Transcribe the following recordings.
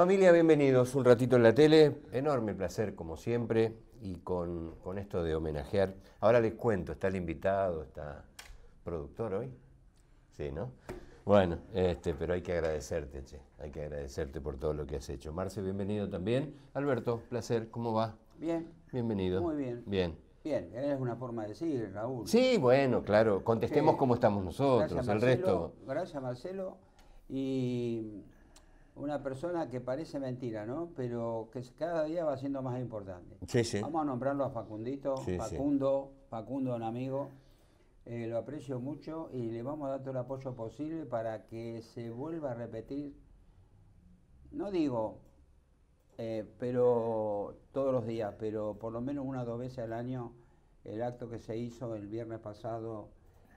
Familia, bienvenidos. Un ratito en la tele. Enorme placer, como siempre, y con esto de homenajear. Ahora les cuento, está el invitado, está productor hoy. Sí, ¿no? Bueno, pero hay que agradecerte, che. Hay que agradecerte por todo lo que has hecho. Marce, bienvenido también. Alberto, placer. ¿Cómo va? Bien. Bienvenido. Muy bien. Bien. Bien, es una forma de decir, Raúl. Sí, bueno, claro. Contestemos cómo estamos nosotros. Gracias, El Marcelo, resto. Gracias, Marcelo. Y una persona que parece mentira, ¿no? Pero que cada día va siendo más importante. Sí, sí. Vamos a nombrarlo a Facundito, Sí, Facundo, un amigo. Lo aprecio mucho y le vamos a dar todo el apoyo posible para que se vuelva a repetir, no digo, pero todos los días, pero por lo menos 1 o 2 veces al año, el acto que se hizo el viernes pasado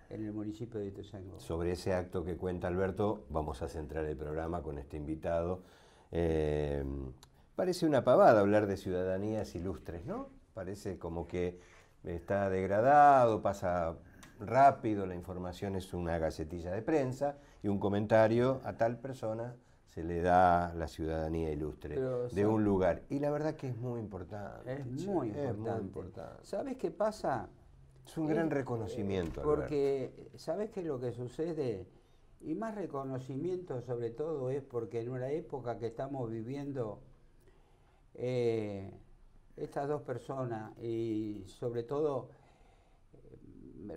en el municipio de Ituzaingó. Sobre ese acto que cuenta Alberto, vamos a centrar el programa con este invitado. Parece una pavada hablar de ciudadanías ilustres, ¿no? Parece como que está degradado, pasa rápido, la información es una gacetilla de prensa y un comentario a tal persona se le da la ciudadanía ilustre de un lugar. Y la verdad que es muy importante. Es muy importante. ¿Sabes qué pasa? Es un gran reconocimiento, porque, ¿sabes qué es lo que sucede? Y más reconocimiento sobre todo es porque en una época que estamos viviendo, estas dos personas, y sobre todo,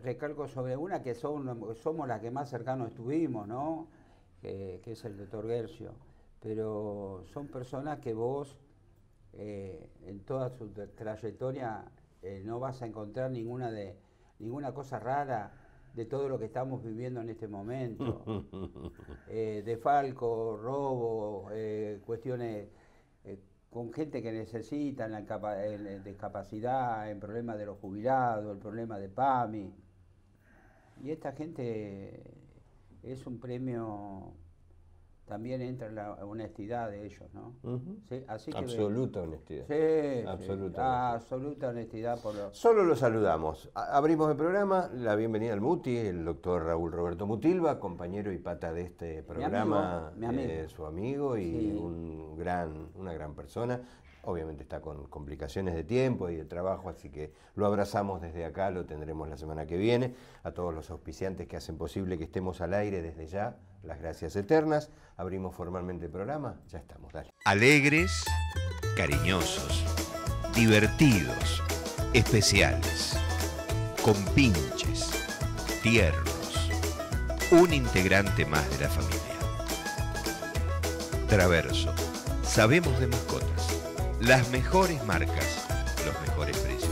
recalco sobre una que somos las que más cercanos estuvimos, ¿no? Que es el doctor Guercio. Pero son personas que vos, en toda su trayectoria, no vas a encontrar ninguna cosa rara de todo lo que estamos viviendo en este momento. Desfalco, robo, cuestiones con gente que necesita en discapacidad, en problemas de los jubilados, el problema de PAMI. Y esta gente es un premio. También entra la honestidad de ellos, ¿no? ¿Sí? Así que absoluta honestidad. Sí, absoluta honestidad. Solo lo saludamos. Abrimos el programa, la bienvenida al Muti, el doctor Raúl Roberto Mutilva, compañero y pata de este programa, mi amigo. Su amigo y Sí. una gran persona. Obviamente está con complicaciones de tiempo y de trabajo, así que lo abrazamos desde acá, lo tendremos la semana que viene. A todos los auspiciantes que hacen posible que estemos al aire desde ya, las gracias eternas. Abrimos formalmente el programa, ya estamos, dale. Alegres, cariñosos, divertidos, especiales, compinches, tiernos, un integrante más de la familia. Traverso, sabemos de mascotas. Las mejores marcas, los mejores precios.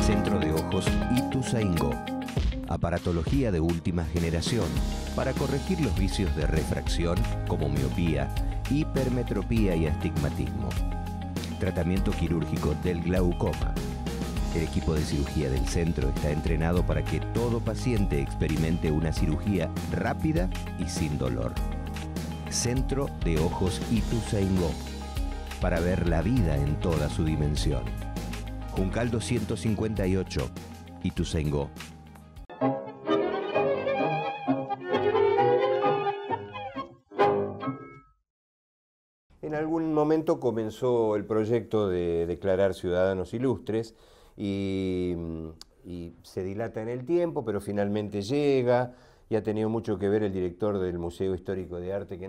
Centro de Ojos Ituzaingó. Aparatología de última generación para corregir los vicios de refracción como miopía, hipermetropía y astigmatismo. Tratamiento quirúrgico del glaucoma. El equipo de cirugía del centro está entrenado para que todo paciente experimente una cirugía rápida y sin dolor. Centro de Ojos Ituzaingó. Para ver la vida en toda su dimensión. Juncal 258, Ituzaingó. En algún momento comenzó el proyecto de declarar ciudadanos ilustres y se dilata en el tiempo, pero finalmente llega y ha tenido mucho que ver el director del Museo Histórico de Arte que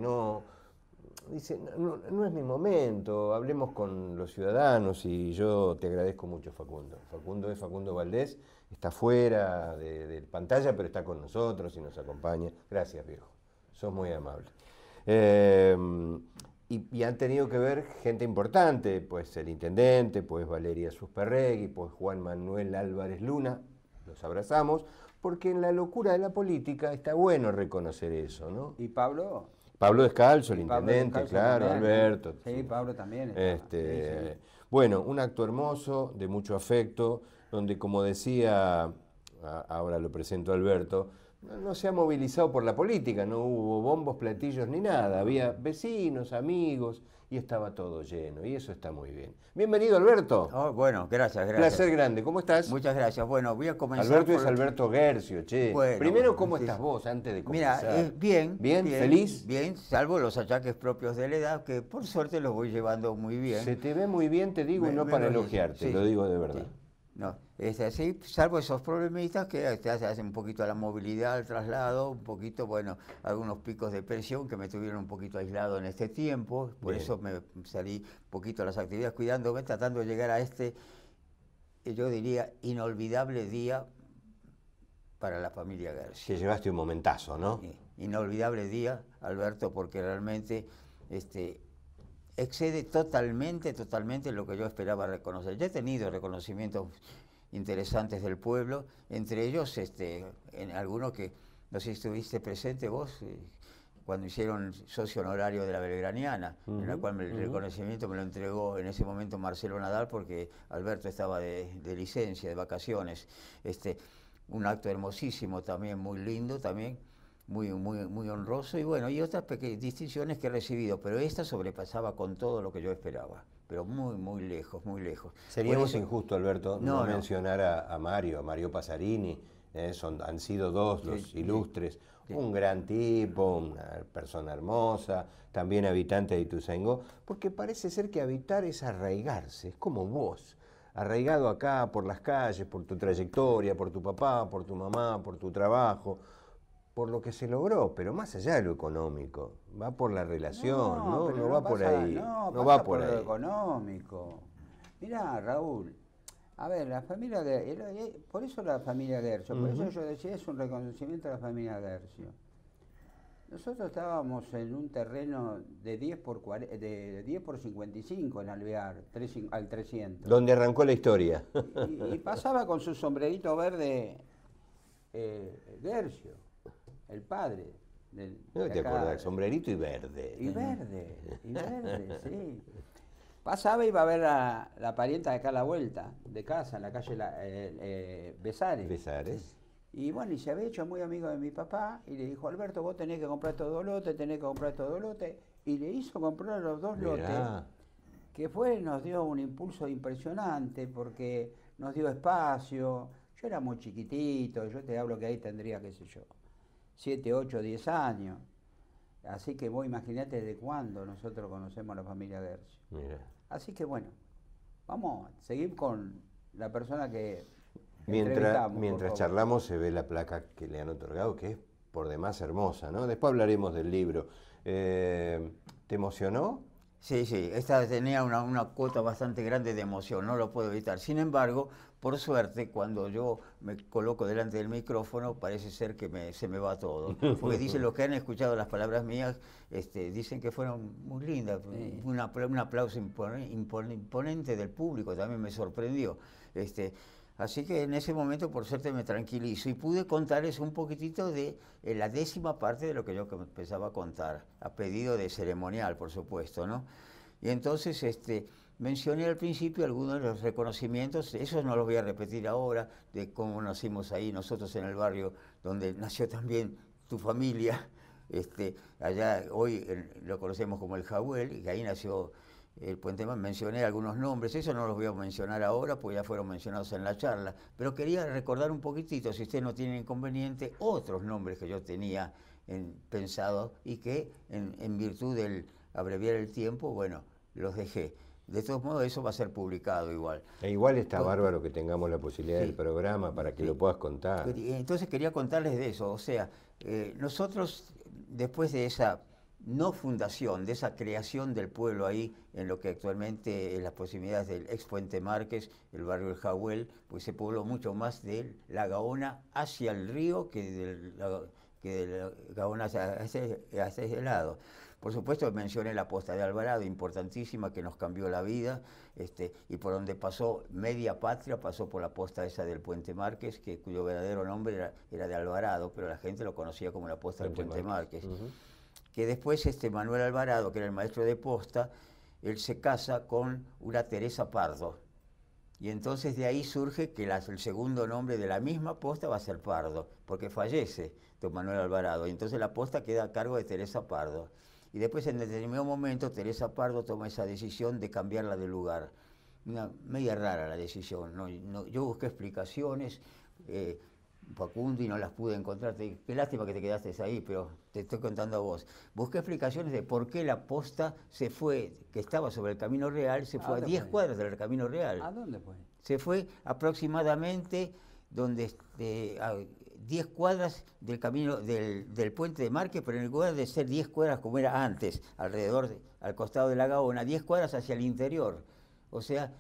dice, no es mi momento, hablemos con los ciudadanos y yo te agradezco mucho, Facundo. Facundo es Facundo Valdés, está fuera de pantalla, pero está con nosotros y nos acompaña. Gracias, viejo. sos muy amable. Y han tenido que ver gente importante, pues el intendente, pues Valeria Susperregui, pues Juan Manuel Álvarez Luna, los abrazamos, porque en la locura de la política está bueno reconocer eso, ¿no? ¿Y Pablo? Pablo Descalzo, el Pablo intendente, Descalzo claro, también, ¿no? Alberto. Sí, Pablo también. Está. Sí, sí. Bueno, un acto hermoso, de mucho afecto, donde, como decía, ahora lo presento a Alberto, no se ha movilizado por la política, no hubo bombos, platillos ni nada, había vecinos, amigos y estaba todo lleno y eso está muy bien. Bienvenido, Alberto. Oh, bueno, gracias. Placer grande, ¿cómo estás? Muchas gracias. Bueno, voy a comenzar. Alberto es Alberto Guercio, che. Bueno, primero, ¿cómo sí. estás vos antes de comenzar? Mira, bien. ¿Bien? ¿Feliz? Bien, salvo los achaques propios de la edad, que por suerte los voy llevando muy bien. Se te ve muy bien, te digo, y no para elogiarte, sí, lo digo de verdad. Sí. No, es así, salvo esos problemitas que te hacen un poquito a la movilidad, al traslado, un poquito, bueno, algunos picos de presión que me tuvieron un poquito aislado en este tiempo, por Bien. eso me salí un poquito a las actividades, cuidándome, tratando de llegar a este, yo diría, inolvidable día para la familia García. Que llevaste un momentazo, ¿no? Inolvidable día, Alberto, porque realmente excede totalmente lo que yo esperaba reconocer. Ya he tenido reconocimientos interesantes del pueblo, entre ellos en algunos que, no sé si estuviste presente vos, cuando hicieron socio honorario de la Belgraniana, en la cual el reconocimiento me lo entregó en ese momento Marcelo Nadal, porque Alberto estaba de licencia, de vacaciones. Un acto hermosísimo también, muy lindo también. Muy honroso y bueno, y otras distinciones que he recibido, pero esta sobrepasaba con todo lo que yo esperaba, pero muy lejos. Seríamos injusto, Alberto, no No. mencionar a Mario Pasarini, han sido dos los ilustres, sí. Un gran tipo, una persona hermosa, también habitante de Ituzaingó, porque parece ser que habitar es arraigarse, es como vos, arraigado acá por las calles, por tu trayectoria, por tu papá, por tu mamá, por tu trabajo, por lo que se logró, pero más allá de lo económico, va por la relación, no va por ahí. No va por lo económico. Mirá, Raúl, a ver, la familia Guercio, por eso la familia Guercio, por eso yo decía, es un reconocimiento a la familia Guercio. Nosotros estábamos en un terreno de 10 por 55 en Alvear, al 300. Donde arrancó la historia. Y pasaba con su sombrerito verde Guercio, el padre. No te acordás, sombrerito y verde. Y verde, sí. Pasaba y iba a ver a la parienta de acá a la vuelta, de casa, en la calle Besares. Besares. Y bueno, y se había hecho muy amigo de mi papá, y le dijo, Alberto, vos tenés que comprar todo lote, y le hizo comprar los dos lotes, que nos dio un impulso impresionante, porque nos dio espacio. Yo era muy chiquitito, yo te hablo que ahí tendría, qué sé yo, 7, 8, 10 años. Así que vos imaginate desde cuándo nosotros conocemos a la familia Guercio. Mira. Así que bueno, vamos a seguir con la persona que mientras charlamos se ve la placa que le han otorgado, que es por demás hermosa, ¿no? Después hablaremos del libro. ¿Te emocionó? Sí, esta tenía una cuota bastante grande de emoción, no lo puedo evitar. Sin embargo, por suerte, cuando yo me coloco delante del micrófono, parece ser que se me va todo. Porque dicen los que han escuchado las palabras mías, dicen que fueron muy lindas. Sí. Un aplauso imponente del público, también me sorprendió. Así que en ese momento, por suerte, me tranquilizo y pude contarles un poquitito de la 10ª parte de lo que yo empezaba a contar, a pedido de ceremonial, por supuesto, ¿no? Y entonces mencioné al principio algunos de los reconocimientos, esos no los voy a repetir ahora, de cómo nacimos ahí nosotros en el barrio donde nació también tu familia, allá hoy lo conocemos como el Jawel, y ahí nació el Puente Man. Mencioné algunos nombres, eso no los voy a mencionar ahora, porque ya fueron mencionados en la charla, pero quería recordar un poquitito, si usted no tiene inconveniente, otros nombres que yo tenía pensado y que en virtud del abreviar el tiempo, bueno, los dejé. De todos modos, eso va a ser publicado igual. E igual está bárbaro que tengamos la posibilidad del programa para que lo puedas contar. Entonces quería contarles de eso, o sea, nosotros después de esa no fundación, de esa creación del pueblo ahí, en lo que actualmente es las proximidades del ex Puente Márquez, el barrio del Jawel, pues se pobló mucho más de la Gaona hacia el río que que de Gaona hacia ese lado. Por supuesto mencioné la posta de Alvarado, importantísima, que nos cambió la vida, y por donde pasó media patria, pasó por la posta esa del Puente Márquez, cuyo verdadero nombre era de Alvarado, pero la gente lo conocía como la posta del Puente Márquez. Que después Manuel Alvarado, que era el maestro de posta, él se casa con una Teresa Pardo. Y entonces de ahí surge que el segundo nombre de la misma posta va a ser Pardo, porque fallece don Manuel Alvarado. Y entonces la posta queda a cargo de Teresa Pardo. Y después en determinado momento Teresa Pardo toma esa decisión de cambiarla de lugar. Una media rara la decisión. Yo busqué explicaciones, Facundo, y no las pude encontrar. Qué lástima que te quedaste ahí, pero te estoy contando a vos. Busqué explicaciones de por qué la posta se fue, que estaba sobre el Camino Real, se fue a 10 cuadras del Camino Real. ¿A dónde fue? Se fue aproximadamente a 10 cuadras del camino del Puente de Márquez, pero en lugar de ser 10 cuadras como era antes, al costado de la Gaona, 10 cuadras hacia el interior. O sea,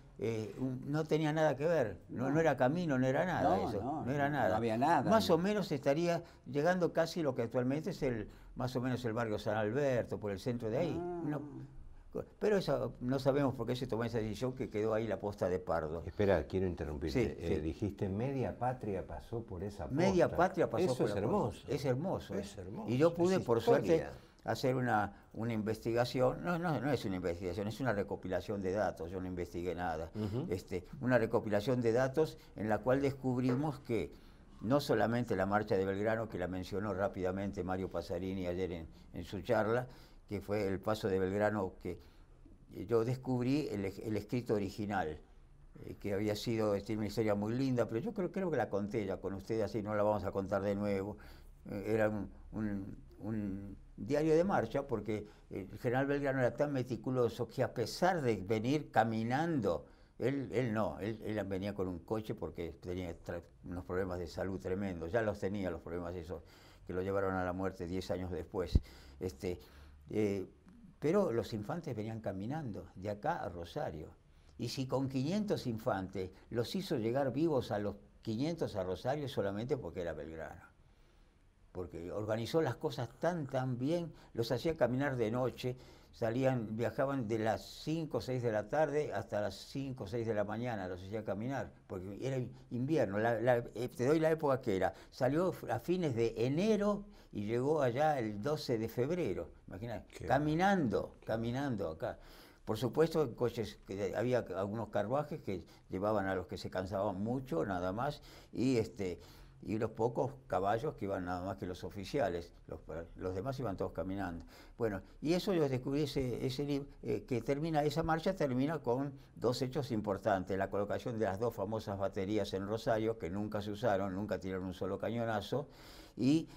no tenía nada que ver, no era camino, no era nada eso, no era nada. No había nada. Más o menos estaría llegando casi lo que actualmente es más o menos el barrio San Alberto, por el centro de ahí. Pero eso no sabemos por qué se tomó esa decisión, que quedó ahí la posta de Pardo. Espera, quiero interrumpirte. Sí. Dijiste media patria pasó por esa posta. Media patria pasó Eso por es la hermoso. posta. Es hermoso. Es hermoso. Y yo pude, es por historia. suerte, hacer una investigación. No es una investigación, es una recopilación de datos. Yo no investigué nada. Una recopilación de datos en la cual descubrimos que no solamente la marcha de Belgrano, que la mencionó rápidamente Mario Pasarini ayer en su charla, que fue el paso de Belgrano, que yo descubrí el escrito original, que había sido, tiene una historia muy linda, pero yo creo que la conté ya con ustedes, así no la vamos a contar de nuevo. Era un diario de marcha, porque el general Belgrano era tan meticuloso que, a pesar de venir caminando, él venía con un coche porque tenía unos problemas de salud tremendos, ya los tenía los problemas esos, que lo llevaron a la muerte 10 años después. Pero los infantes venían caminando de acá a Rosario. Y si con 500 infantes los hizo llegar vivos a los 500 a Rosario, solamente porque era Belgrano. Porque organizó las cosas tan bien, los hacía caminar de noche, viajaban de las 5 o 6 de la tarde hasta las 5 o 6 de la mañana, los hacía caminar, porque era invierno. Te doy la época que era. Salió a fines de enero y llegó allá el 12 de febrero, imagínate, caminando acá. Por supuesto, en coches, había algunos carruajes que llevaban a los que se cansaban mucho, nada más, y los pocos caballos que iban nada más que los oficiales, los demás iban todos caminando. Bueno, y eso yo descubrí ese libro, esa marcha termina con dos hechos importantes: la colocación de las dos famosas baterías en Rosario, que nunca se usaron, nunca tiraron un solo cañonazo, y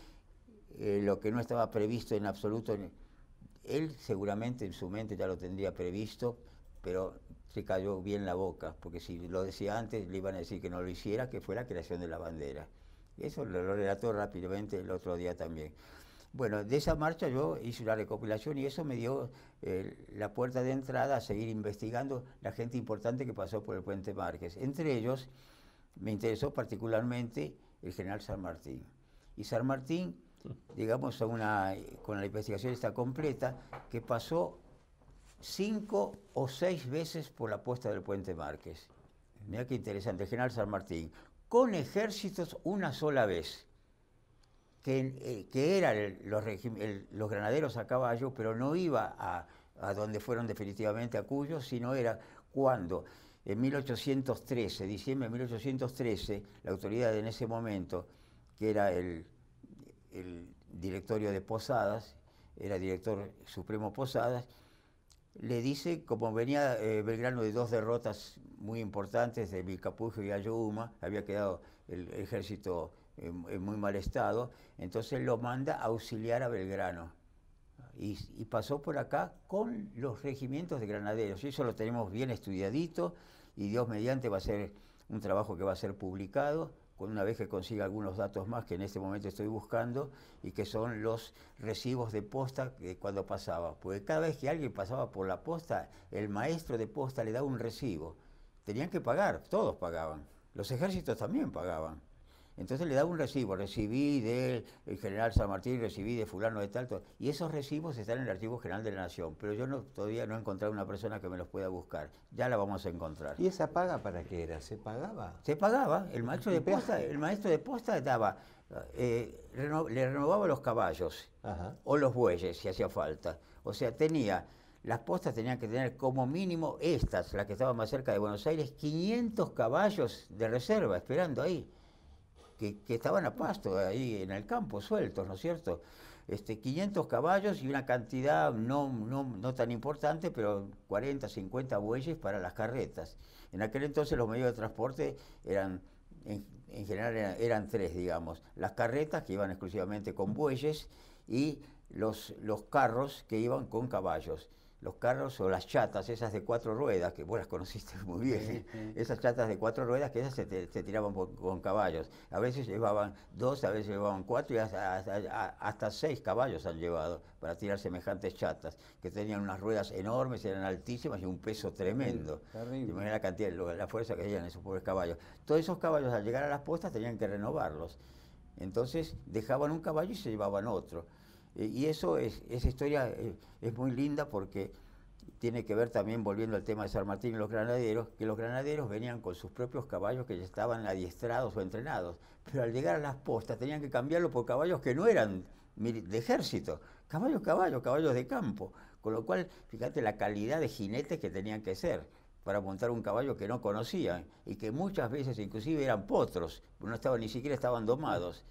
lo que no estaba previsto en absoluto, él seguramente en su mente ya lo tendría previsto, pero se cayó bien la boca, porque si lo decía antes le iban a decir que no lo hiciera, que fue la creación de la bandera. Eso lo relató rápidamente el otro día también. Bueno, de esa marcha yo hice una recopilación y eso me dio la puerta de entrada a seguir investigando la gente importante que pasó por el Puente Márquez. Entre ellos me interesó particularmente el general San Martín. Y San Martín, digamos, con la investigación está completa, que pasó 5 o 6 veces por la posta del Puente Márquez. Mirá qué interesante, el general San Martín, con ejércitos una sola vez, que eran los granaderos a caballo, pero no iba a donde fueron definitivamente, a Cuyo, sino era cuando en 1813, diciembre de 1813, la autoridad en ese momento, que era el directorio de Posadas, era director supremo Posadas, le dice, como venía Belgrano de 2 derrotas muy importantes de Vilcapugio y Ayohuma, había quedado el ejército en muy mal estado, entonces lo manda a auxiliar a Belgrano. Y pasó por acá con los regimientos de granaderos. Y eso lo tenemos bien estudiadito, y Dios mediante va a ser un trabajo que va a ser publicado, una vez que consiga algunos datos más que en este momento estoy buscando, y que son los recibos de posta cuando pasaba. Porque cada vez que alguien pasaba por la posta, el maestro de posta le daba un recibo. Tenían que pagar, todos pagaban. Los ejércitos también pagaban. Entonces le daba un recibo, recibí del general San Martín, recibí de fulano de tal, todo. Y esos recibos están en el Archivo General de la Nación, pero yo todavía no he encontrado una persona que me los pueda buscar. Ya la vamos a encontrar. ¿Y esa paga para qué era? ¿Se pagaba? Se pagaba, el maestro de posta daba, le renovaba los caballos, Ajá. o los bueyes si hacía falta. O sea, las postas tenían que tener como mínimo estas, las que estaban más cerca de Buenos Aires, 500 caballos de reserva esperando ahí, que estaban a pasto ahí en el campo, sueltos, ¿no es cierto? 500 caballos y una cantidad no tan importante, pero 40, 50 bueyes para las carretas. En aquel entonces los medios de transporte eran, en general eran tres, digamos. Las carretas, que iban exclusivamente con bueyes, y los carros que iban con caballos. Los carros o las chatas, esas de 4 ruedas, que vos las conociste muy bien, Sí. esas chatas de 4 ruedas, que esas se tiraban con caballos. A veces llevaban 2, a veces llevaban 4 y hasta 6 caballos han llevado para tirar semejantes chatas, que tenían unas ruedas enormes, eran altísimas y un peso tremendo. Terrible. Imagina la cantidad, la fuerza que tenían esos pobres caballos. Todos esos caballos al llegar a las postas tenían que renovarlos. Entonces dejaban un caballo y se llevaban otro. Y esa historia es muy linda porque tiene que ver también, volviendo al tema de San Martín y los granaderos, que los granaderos venían con sus propios caballos que ya estaban adiestrados o entrenados, pero al llegar a las postas tenían que cambiarlo por caballos que no eran de ejército, caballos de campo, con lo cual, fíjate la calidad de jinetes que tenían que ser para montar un caballo que no conocían y que muchas veces inclusive eran potros, ni siquiera estaban domados.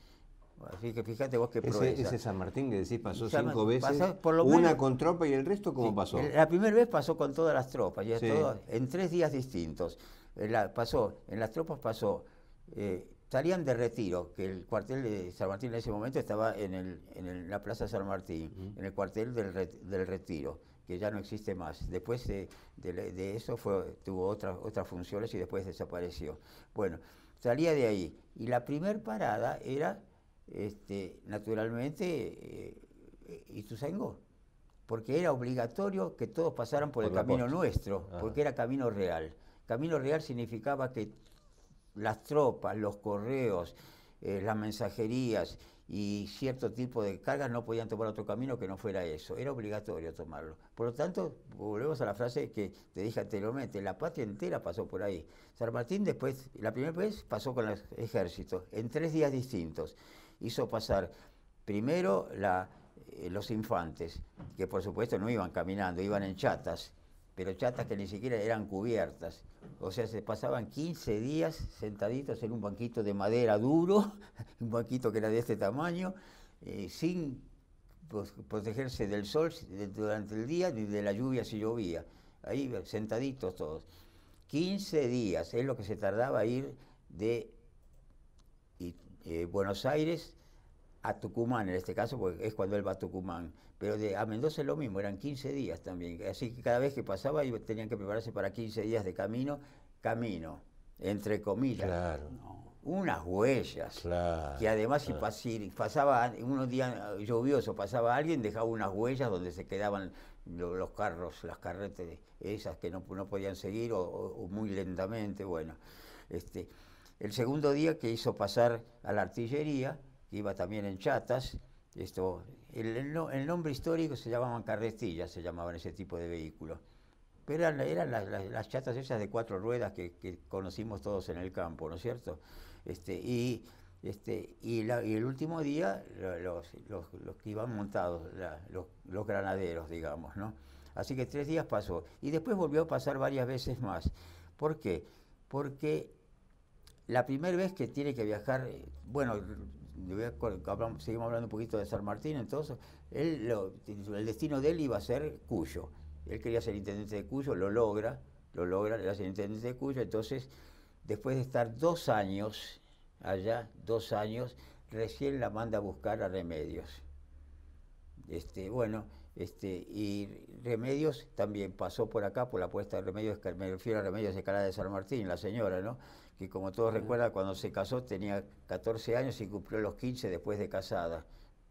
Así que fíjate vos qué proeza. Ese San Martín que decís pasó San 5 veces, por lo una menos, con tropa y el resto, ¿cómo sí, pasó? La primera vez pasó con todas las tropas, y Sí. en 3 días distintos. En las tropas pasó, salían de retiro, que el cuartel de San Martín en ese momento estaba en la Plaza San Martín, en el cuartel del Retiro, que ya no existe más. Después de eso tuvo otras funciones y después desapareció. Bueno, salía de ahí, y la primer parada era naturalmente Ituzaingó, porque era obligatorio que todos pasaran por el la camino posta. nuestro, Ajá. porque era camino real. Camino real significaba que las tropas, los correos, las mensajerías y cierto tipo de cargas no podían tomar otro camino que no fuera eso, era obligatorio tomarlo. Por lo tanto, volvemos a la frase que te dije anteriormente, la patria entera pasó por ahí. San Martín después, la primera vez pasó con el ejército, en 3 días distintos. Hizo pasar primero los infantes, que por supuesto no iban caminando, iban en chatas, pero chatas que ni siquiera eran cubiertas. O sea, se pasaban 15 días sentaditos en un banquito de madera duro, un banquito que era de este tamaño, sin protegerse del sol durante el día ni de la lluvia si llovía. Ahí sentaditos todos. 15 días es lo que se tardaba ir de Buenos Aires a Tucumán, en este caso, porque es cuando él va a Tucumán. Pero a Mendoza es lo mismo, eran 15 días también. Así que cada vez que pasaba tenían que prepararse para 15 días de camino, entre comillas. Claro. Unas huellas. Claro. Que además si pasaba unos días lluviosos, pasaba alguien, dejaba unas huellas donde se quedaban los carros, las carretas, esas que no podían seguir o muy lentamente. Bueno, el segundo día que hizo pasar a la artillería, que iba también en chatas, el nombre histórico se llamaban carretillas, se llamaban ese tipo de vehículos. Pero eran las chatas esas de 4 ruedas que conocimos todos en el campo, ¿no es cierto? Y el último día los que iban montados, los granaderos, digamos, ¿no? Así que 3 días pasó. Y después volvió a pasar varias veces más. ¿Por qué? Porque la primera vez que tiene que viajar, bueno, seguimos hablando un poquito de San Martín, entonces, el destino de él iba a ser Cuyo. Él quería ser intendente de Cuyo, lo logra, le hace intendente de Cuyo, entonces, después de estar 2 años allá, 2 años, recién la manda a buscar a Remedios. Y Remedios también pasó por acá, por la puesta de Remedios, me refiero a Remedios de Escalada de San Martín, la señora, ¿no? Que como todos recuerdan, cuando se casó tenía 14 años y cumplió los 15 después de casada.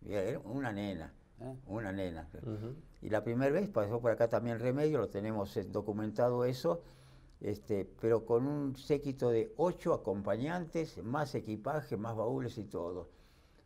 Era una nena, una nena. Y la primera vez pasó por acá también Remedios, lo tenemos documentado eso, pero con un séquito de 8 acompañantes, más equipaje, más baúles y todo.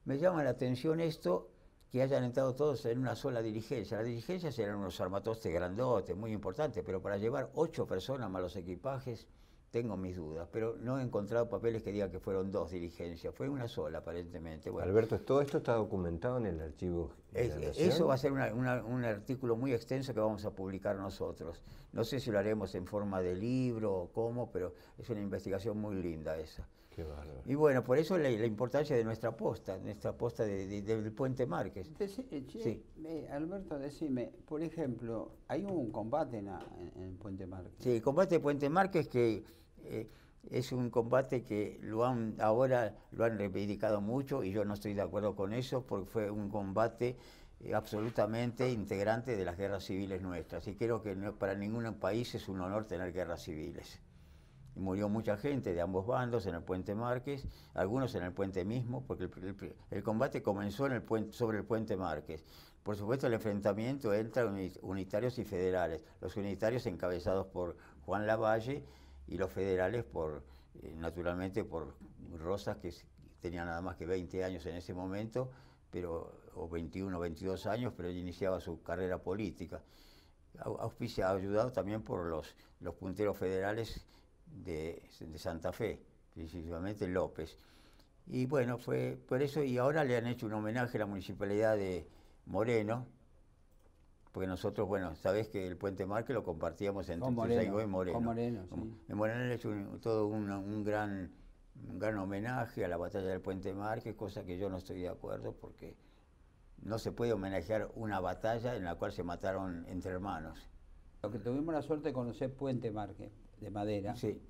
Me llama la atención esto, que hayan entrado todos en una sola diligencia. Las diligencias eran unos armatostes grandotes, muy importantes, pero para llevar 8 personas más los equipajes, tengo mis dudas, pero no he encontrado papeles que digan que fueron 2 diligencias, fue una sola aparentemente. Bueno, Alberto, todo esto está documentado en el archivo de la Nación. eso va a ser un artículo muy extenso que vamos a publicar nosotros. No sé si lo haremos en forma de libro o cómo, pero es una investigación muy linda esa. Qué bárbaro. Y bueno, por eso la importancia de nuestra posta del Puente Márquez. Sí. Alberto, decime, por ejemplo, hay un combate en Puente Márquez. Sí, el combate de Puente Márquez que es un combate que ahora lo han reivindicado mucho y yo no estoy de acuerdo con eso porque fue un combate absolutamente integrante de las guerras civiles nuestras y creo que para ningún país es un honor tener guerras civiles. Y murió mucha gente de ambos bandos en el Puente Márquez, algunos en el puente mismo, porque el combate comenzó sobre el Puente Márquez. Por supuesto, el enfrentamiento entre unitarios y federales, los unitarios encabezados por Juan Lavalle y los federales naturalmente por Rosas, que tenía nada más que 20 años en ese momento, o 21 o 22 años, pero él iniciaba su carrera política. Ayudado también por los punteros federales de Santa Fe, principalmente López. Y bueno, fue por eso, y ahora le han hecho un homenaje a la municipalidad de Moreno, porque nosotros, bueno, sabés que el Puente Márquez lo compartíamos entre Ituzaingó y Moreno. Con Moreno, sí. En Moreno le han hecho todo un gran homenaje a la batalla del Puente Márquez, cosa que yo no estoy de acuerdo, porque no se puede homenajear una batalla en la cual se mataron entre hermanos. Lo que tuvimos la suerte de conocer Puente Márquez, de madera. Sí.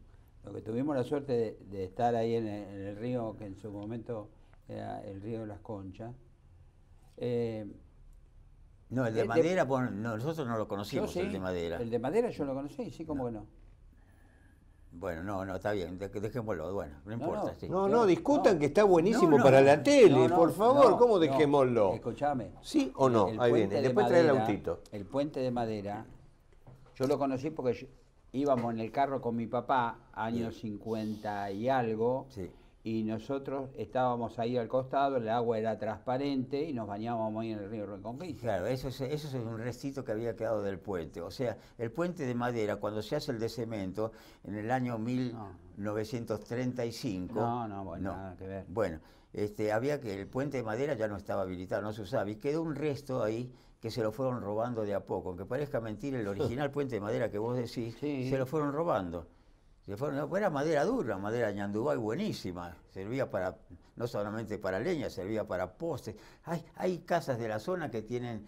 Lo que tuvimos la suerte de estar ahí en el río, que en su momento era el río de las Conchas. No, el de madera, bueno, nosotros no lo conocimos, sí, el de madera. El de madera yo lo conocí, sí, como que no. Bueno, no, está bien, dejémoslo, bueno, no importa. Sí. No, discutan que está buenísimo para la tele, por favor, ¿cómo dejémoslo? Escuchame. ¿Sí o no? Ahí viene, después trae el autito. El puente de madera, yo lo conocí porque íbamos en el carro con mi papá, años 50 y algo, sí. Y nosotros estábamos ahí al costado, el agua era transparente y nos bañábamos ahí en el río Reconquista. Claro, eso es un restito que había quedado del puente. O sea, el puente de madera, cuando se hace el de cemento, en el año 1935... Bueno, nada que ver. Bueno, el puente de madera ya no estaba habilitado, no se usaba, y quedó un resto ahí que se lo fueron robando de a poco. Aunque parezca mentira, el original puente de madera que vos decís, sí. Se lo fueron robando. Era madera dura, madera ñandubay buenísima, servía no solamente para leña, servía para postes. Hay casas de la zona que tienen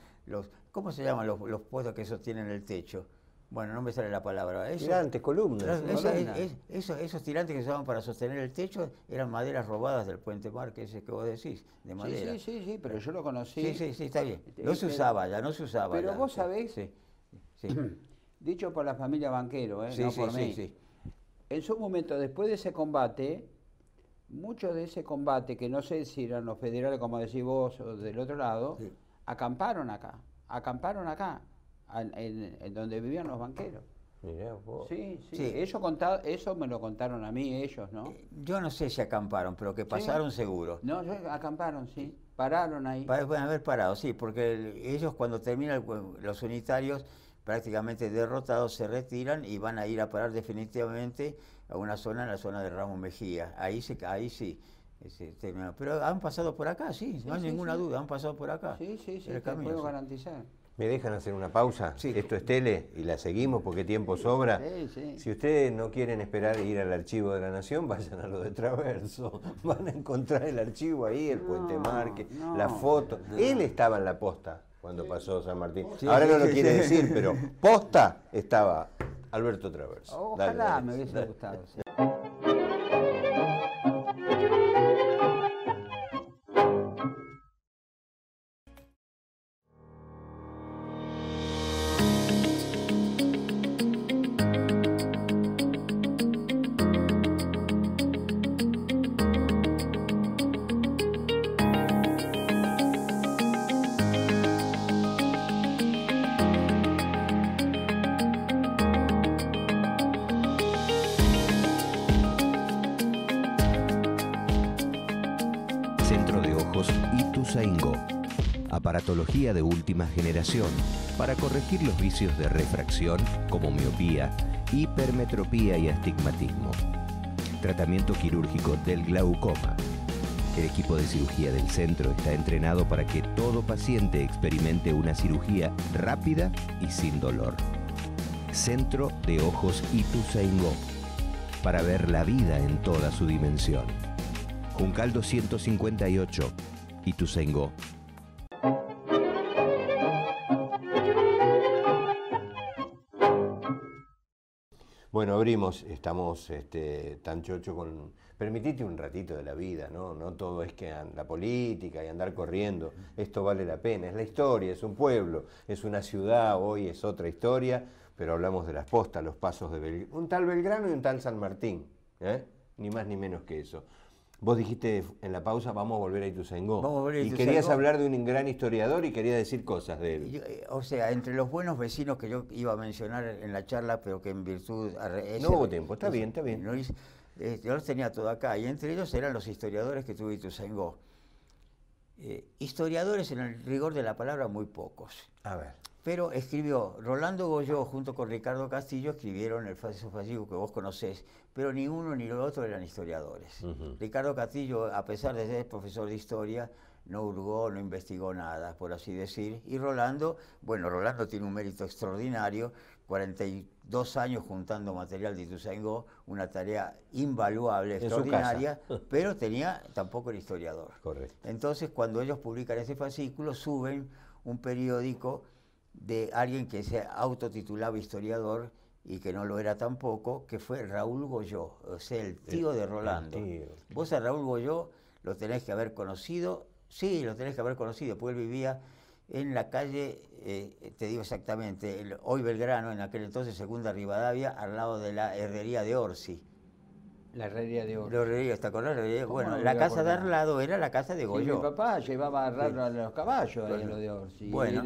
¿cómo se llaman los postes que sostienen el techo? Bueno, no me sale la palabra. Tirantes, columnas. Esos tirantes que se usaban para sostener el techo eran maderas robadas del Puente Márquez, ese que vos decís, de madera. Sí, pero yo lo conocí. Sí, está bien. No se usaba ya. Pero vos sabés, sí. dicho por la familia Banquero, no por mí. Sí. En su momento, después de ese combate, muchos de ese combate, que no sé si eran los federales, como decís vos, o del otro lado, sí. acamparon acá, en donde vivían los banqueros. Mirá vos. Sí. Eso me lo contaron a mí, ellos, ¿no? Yo no sé si acamparon, pero que pasaron seguro. No, acamparon, sí. Pararon ahí. Pueden haber parado, sí, porque ellos cuando terminan los unitarios, prácticamente derrotados, se retiran y van a ir a parar definitivamente a una zona, en la zona de Ramos Mejía. Ahí sí terminó. Pero han pasado por acá, no hay ninguna duda, han pasado por acá. Sí, te puedo garantizar. ¿Me dejan hacer una pausa? Sí. Esto es tele y la seguimos porque tiempo sobra. Sí. Si ustedes no quieren esperar ir al archivo de la Nación, vayan a lo de Traverso. Van a encontrar el archivo ahí, el Puente Márquez, la foto. Él estaba en la posta cuando pasó San Martín. Ahora no lo quiere decir, pero posta estaba Alberto Traverso. Ojalá me hubiese gustado. Sí. Centro de Ojos Ituzaingó. Aparatología de última generación para corregir los vicios de refracción como miopía, hipermetropía y astigmatismo. Tratamiento quirúrgico del glaucoma. El equipo de cirugía del centro está entrenado para que todo paciente experimente una cirugía rápida y sin dolor. Centro de Ojos Ituzaingó, para ver la vida en toda su dimensión. Juncal 258, Ituzaingó. Bueno, abrimos, estamos tan chocho con... Permitite un ratito de la vida, ¿no? No todo es que la política y andar corriendo. Esto vale la pena, es la historia, es un pueblo, es una ciudad, hoy es otra historia, pero hablamos de las postas, los pasos de un tal Belgrano y un tal San Martín, ni más ni menos que eso. Vos dijiste en la pausa, vamos a volver a Ituzaingó. Vamos a volver a y Ituzaingó. querías hablar de un gran historiador y querías decir cosas de él. O sea, entre los buenos vecinos que yo iba a mencionar en la charla, pero que en virtud... No hubo tiempo, está bien, está bien. Yo los tenía todo acá, y entre ellos eran los historiadores que tuvo Ituzaingó. Historiadores, en el rigor de la palabra, muy pocos. A ver. Pero escribió, Rolando Goyó junto con Ricardo Castillo escribieron el fascismo que vos conocés, pero ni uno ni el otro eran historiadores. Ricardo Castillo, a pesar de ser profesor de historia, no hurgó, no investigó nada, por así decir. Y Rolando, bueno, Rolando tiene un mérito extraordinario, 42 años juntando material de Ituzaingó, una tarea invaluable, extraordinaria, pero tampoco era historiador. Correcto. Entonces, cuando ellos publican ese fascículo, suben un periódico de alguien que se autotitulaba historiador y que no lo era tampoco, que fue Raúl Goyó, o sea, el tío de Rolando. Vos a Raúl Goyó lo tenés que haber conocido, sí, lo tenés que haber conocido, porque él vivía en la calle, te digo exactamente, hoy Belgrano, en aquel entonces Segunda Rivadavia, al lado de la herrería de Orsi. La herrería de Orsi. La herrería, ¿te acordás? Bueno, la casa de al lado era la casa de Goyó. Sí, mi papá llevaba a arreglar a los caballos ahí en lo de Orsi. Bueno,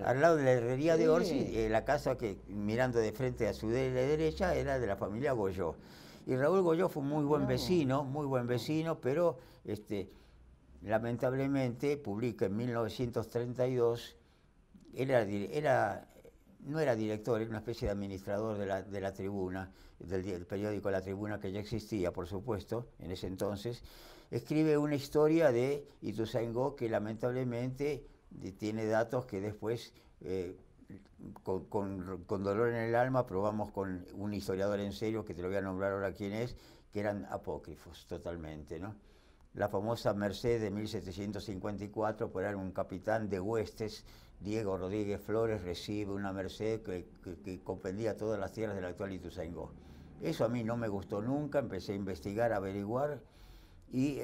al lado de la herrería de Orsi, la casa que mirando de frente a su derecha era de la familia Goyó. Y Raúl Goyó fue un muy buen vecino, pero lamentablemente publica en 1932, no era director, era una especie de administrador de la Tribuna, del periódico La Tribuna, que ya existía, por supuesto, en ese entonces. Escribe una historia de Ituzaingó que lamentablemente tiene datos que después, con dolor en el alma, probamos con un historiador en serio, que te lo voy a nombrar ahora quién es, que eran apócrifos totalmente, ¿no? La famosa Merced de 1754, por ahí un capitán de huestes, Diego Rodríguez Flores, recibe una Merced que comprendía todas las tierras del actual Ituzaingó. Eso a mí no me gustó nunca, empecé a investigar, a averiguar, y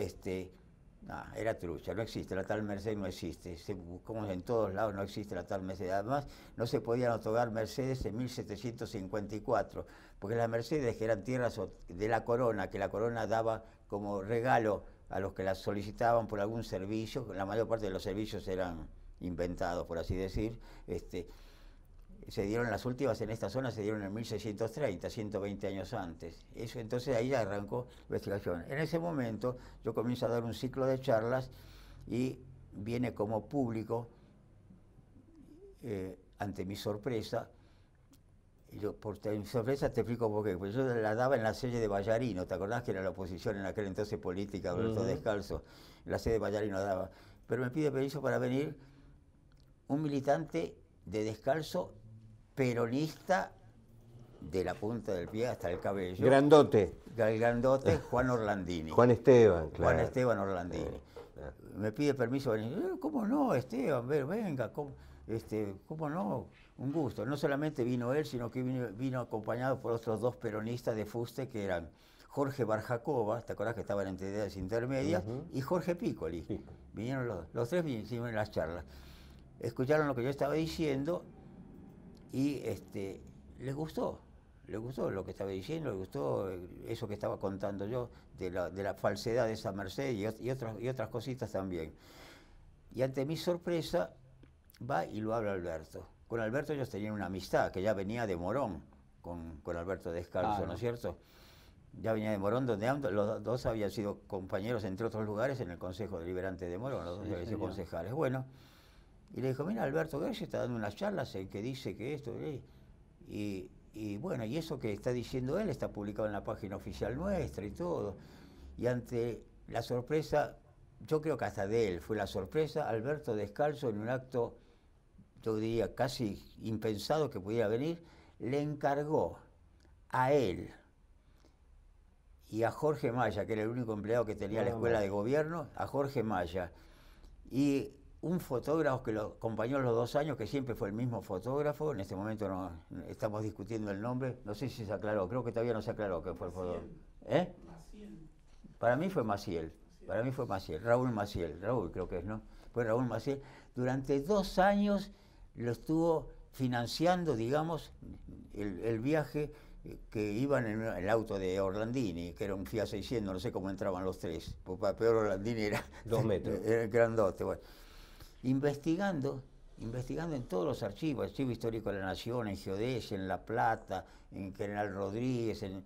era trucha, no existe, la tal Merced no existe. Como en todos lados no existe la tal Merced. Además, no se podían otorgar Mercedes en 1754, porque las Mercedes, que eran tierras de la corona, que la corona daba como regalo a los que las solicitaban por algún servicio, la mayor parte de los servicios eran inventados, por así decir, se dieron las últimas en esta zona, se dieron en 1630, 120 años antes. Eso, entonces ahí ya arrancó la investigación. En ese momento yo comienzo a dar un ciclo de charlas y viene como público, ante mi sorpresa, por mi sorpresa te explico por qué, porque yo la daba en la sede de Ballarino, ¿te acordás que era la oposición en aquel entonces política, Alberto Descalzo? En la sede de Ballarino daba. Pero me pide permiso para venir un militante de Descalzo, peronista de la punta del pie hasta el cabello. Grandote. El grandote, Juan Orlandini. Juan Esteban, claro. Juan Esteban Orlandini. Me pide permiso para venir. ¿Cómo no, Esteban? Venga, ¿cómo no? Un gusto. No solamente vino él, sino que vino acompañado por otros dos peronistas de fuste, que eran Jorge Barjacova, ¿te acordás que estaban en entidades intermedias? Y Jorge Piccoli. Vinieron los tres, vinieron en las charlas. Escucharon lo que yo estaba diciendo y les gustó lo que estaba diciendo, les gustó eso que estaba contando yo de la falsedad de esa Merced y otras cositas también. Y ante mi sorpresa va y lo habla Alberto. Con Alberto ellos tenían una amistad que ya venía de Morón con Alberto Descalzo, ¿no es cierto? ya venía de Morón, donde los dos habían sido compañeros, entre otros lugares, en el Consejo Deliberante de Morón, los dos habían sido concejales. Bueno, y le dijo, mira, Alberto Gersi está dando unas charlas en que dice que esto, y bueno, y eso que está diciendo él está publicado en la página oficial nuestra y todo. Y ante la sorpresa, yo creo que hasta de él fue la sorpresa, Alberto Descalzo, en un acto, yo diría casi impensado que pudiera venir, le encargó a él y a Jorge Maya, que era el único empleado que tenía la Escuela de Gobierno, a Jorge Maya, y un fotógrafo que lo acompañó los 2 años, que siempre fue el mismo fotógrafo, en este momento no estamos discutiendo el nombre, no sé si se aclaró, creo que todavía no se aclaró que fue el fotógrafo. Para mí fue Maciel, Raúl Maciel, Raúl creo que es, ¿no? Fue Raúl Maciel. Durante 2 años lo estuvo financiando, digamos, el viaje que iban en el auto de Orlandini, que era un Fiat 600, no sé cómo entraban los tres, porque peor Orlandini era 2 metros. Era grandote, bueno. Investigando en todos los archivos, Archivo Histórico de la Nación, en Geodesia, en La Plata, en General Rodríguez, en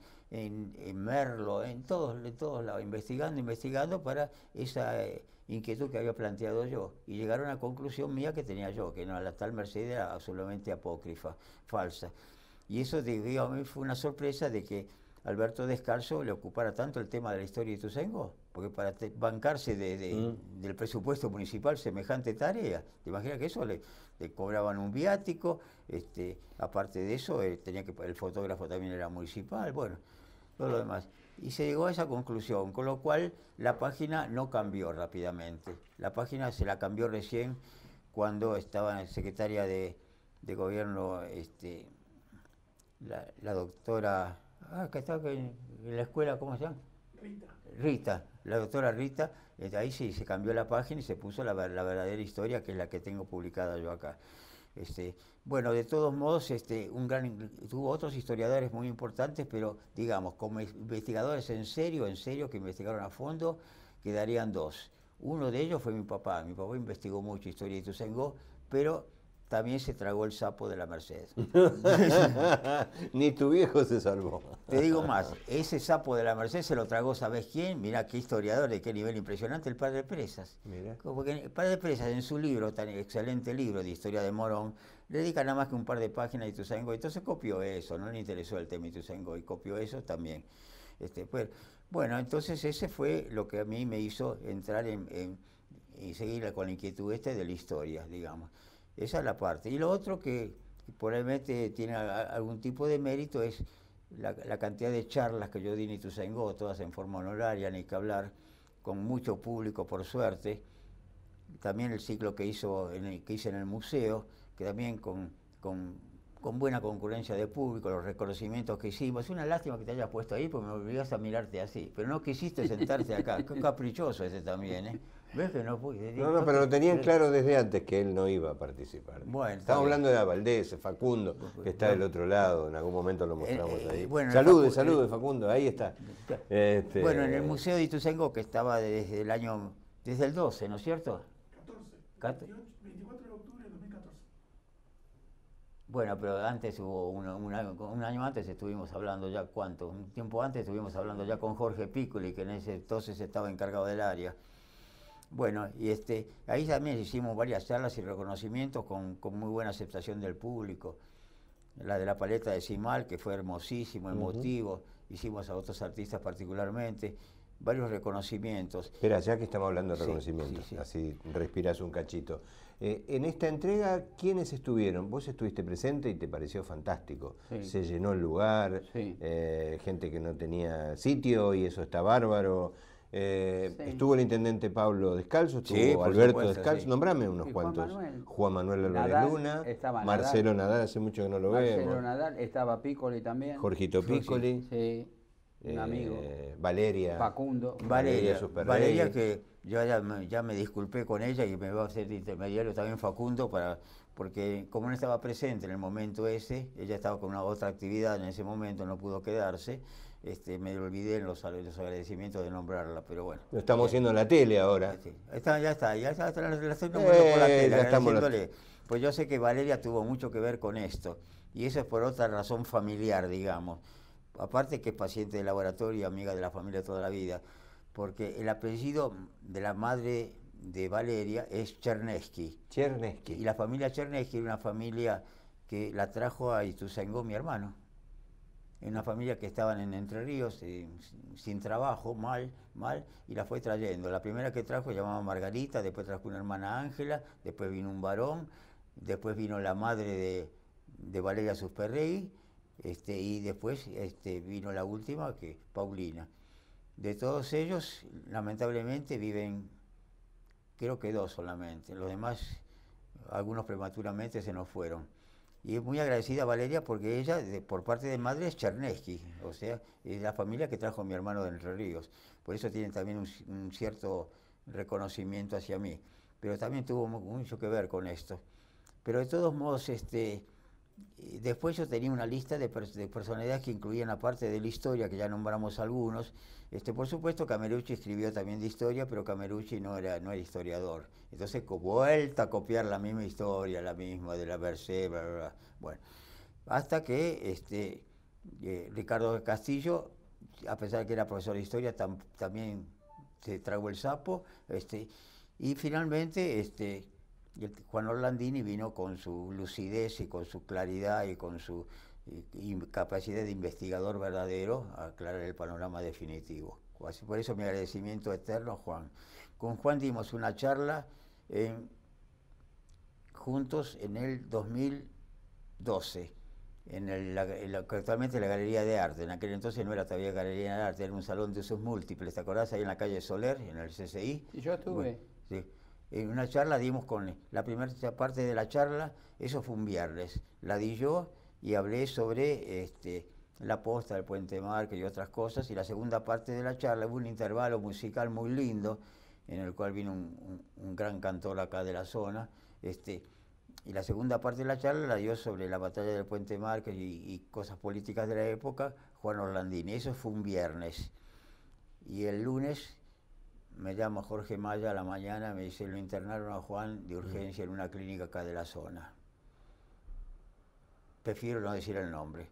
Merlo, en todos lados, investigando para esa inquietud que había planteado yo. Y llegaron a la conclusión mía que tenía yo, que no, la tal Mercedes era absolutamente apócrifa, falsa. Y eso, digo, a mí fue una sorpresa de que Alberto Descalzo le ocupara tanto el tema de la historia de Ituzaingó, porque para bancarse del presupuesto municipal semejante tarea, te imaginas que eso le cobraban un viático, aparte de eso tenía que el fotógrafo también era municipal, bueno, todo lo demás. Y se llegó a esa conclusión, con lo cual la página no cambió rápidamente. La página se la cambió recién cuando estaba secretaria de Gobierno la doctora, que está en la escuela, ¿cómo se llama? Rita, la doctora Rita, ahí sí se cambió la página y se puso la verdadera historia, que es la que tengo publicada yo acá. Bueno, de todos modos, tuvo otros historiadores muy importantes, pero digamos, como investigadores en serio, que investigaron a fondo, quedarían 2. Uno de ellos fue mi papá. Mi papá investigó mucho historia de Ituzaingó, pero también se tragó el sapo de la Merced. Ni tu viejo se salvó. Te digo más, ese sapo de la Merced se lo tragó, ¿sabes quién? Mirá qué historiador, de qué nivel impresionante, el padre Presas. Mirá. Porque el padre Presas, en su libro, tan excelente libro de historia de Morón, le dedica nada más que un par de páginas de Ituzaingó. Entonces copió eso, no le interesó el tema de Ituzaingó, y copió eso también. Bueno, entonces ese fue lo que a mí me hizo entrar y seguir con la inquietud de la historia, digamos. Esa es la parte. Y lo otro que probablemente tiene algún tipo de mérito es la cantidad de charlas que yo di en Ituzaingó, todas en forma honoraria, ni que hablar, con mucho público, por suerte. También el ciclo que hice en el museo, que también con buena concurrencia de público, los reconocimientos que hicimos. Es una lástima que te hayas puesto ahí, porque me obligas a mirarte así. Pero no quisiste sentarte acá. Qué caprichoso ese también, ¿eh? ¿Ves que no pude? No, pero lo tenían claro desde antes que él no iba a participar. Bueno, estamos hablando de Valdés, Facundo, que está del otro lado, en algún momento lo mostramos ahí. Bueno, salude, Facundo, ahí está. Bueno, en el Museo de Ituzaingó, que estaba desde el 12, ¿no es cierto? 14. 24 de octubre de 2014. Bueno, pero antes hubo un año antes estuvimos hablando ya, ¿cuánto? Un tiempo antes estuvimos hablando ya con Jorge Piccoli, que en ese entonces estaba encargado del área. Bueno, y ahí también hicimos varias charlas y reconocimientos con muy buena aceptación del público. La de la paleta de Simal, que fue hermosísimo, emotivo. Hicimos a otros artistas particularmente. Varios reconocimientos. Espera, ya que estamos hablando de reconocimientos, sí. Así respiras un cachito. En esta entrega, ¿quiénes estuvieron? Vos estuviste presente y te pareció fantástico. Sí. Se llenó el lugar, Sí. Gente que no tenía sitio y eso está bárbaro. Sí. Estuvo el intendente Pablo Descalzo, estuvo Sí, por Alberto supuesto, Descalzo, sí. nombrame unos Y Juan cuantos. Manuel. Juan Manuel Álvarez Nadal, Luna, estaba Marcelo Nadal, hace mucho que no lo Marcelo vemos. Nadal, estaba Piccoli también. Jorgito Piccoli. Sí, un amigo. Valeria. Facundo. Valeria Superrey. Valeria, que yo ya me disculpé con ella y me va a hacer intermediario también Facundo, porque como no estaba presente en el momento ese, ella estaba con una otra actividad en ese momento, no pudo quedarse. Me olvidé en los agradecimientos de nombrarla, pero bueno. Lo estamos haciendo en la tele ahora. Sí. Ya está, la estoy nombrando por la tele, ya estamos agradeciéndole. Pues yo sé que Valeria tuvo mucho que ver con esto, y eso es por otra razón familiar, digamos. aparte que es paciente de laboratorio y amiga de la familia toda la vida, porque el apellido de la madre de Valeria es Chernesky. Chernesky. Y la familia Chernesky era una familia que la trajo a Ituzaingó mi hermano. Es una familia que estaban en Entre Ríos, sin trabajo, mal, y la fue trayendo. La primera que trajo se llamaba Margarita, después trajo una hermana Ángela, después vino un varón, después vino la madre de Valeria Susperrey, y después vino la última, que es Paulina. De todos ellos, lamentablemente, viven, creo que 2 solamente. Los demás, algunos prematuramente se nos fueron. Y es muy agradecida a Valeria porque ella, por parte de madre, es Chernesky, o sea, es la familia que trajo a mi hermano de Entre Ríos. Por eso tienen también un cierto reconocimiento hacia mí. Pero también tuvo mucho que ver con esto. Pero de todos modos, después yo tenía una lista de personalidades que incluían, aparte de la historia, que ya nombramos algunos. Por supuesto, Camerucci escribió también de historia, pero Camerucci no era historiador. Entonces, vuelta a copiar la misma historia, la misma de la Bercé, bla, bla, bla. Bueno, hasta que Ricardo del Castillo, a pesar de que era profesor de historia, también se tragó el sapo. Y finalmente, Juan Orlandini vino con su lucidez y con su claridad y con su capacidad de investigador verdadero a aclarar el panorama definitivo. Por eso mi agradecimiento eterno a Juan. Con Juan dimos una charla juntos en el 2012, actualmente la Galería de Arte. En aquel entonces no era todavía Galería de Arte, era un salón de usos múltiples, ¿te acordás? Ahí en la calle Soler, en el CCI. Y yo estuve. Bueno, sí. En una charla dimos con la primera parte de la charla, eso fue un viernes, la di yo y hablé sobre la posta del Puente Marque y otras cosas, y la segunda parte de la charla hubo un intervalo musical muy lindo, en el cual vino un gran cantor acá de la zona, y la segunda parte de la charla la dio sobre la batalla del Puente Marque y cosas políticas de la época, Juan Orlandini. Eso fue un viernes. Y el lunes me llama Jorge Maya a la mañana, me dice, lo internaron a Juan de urgencia en una clínica acá de la zona. Prefiero no decir el nombre.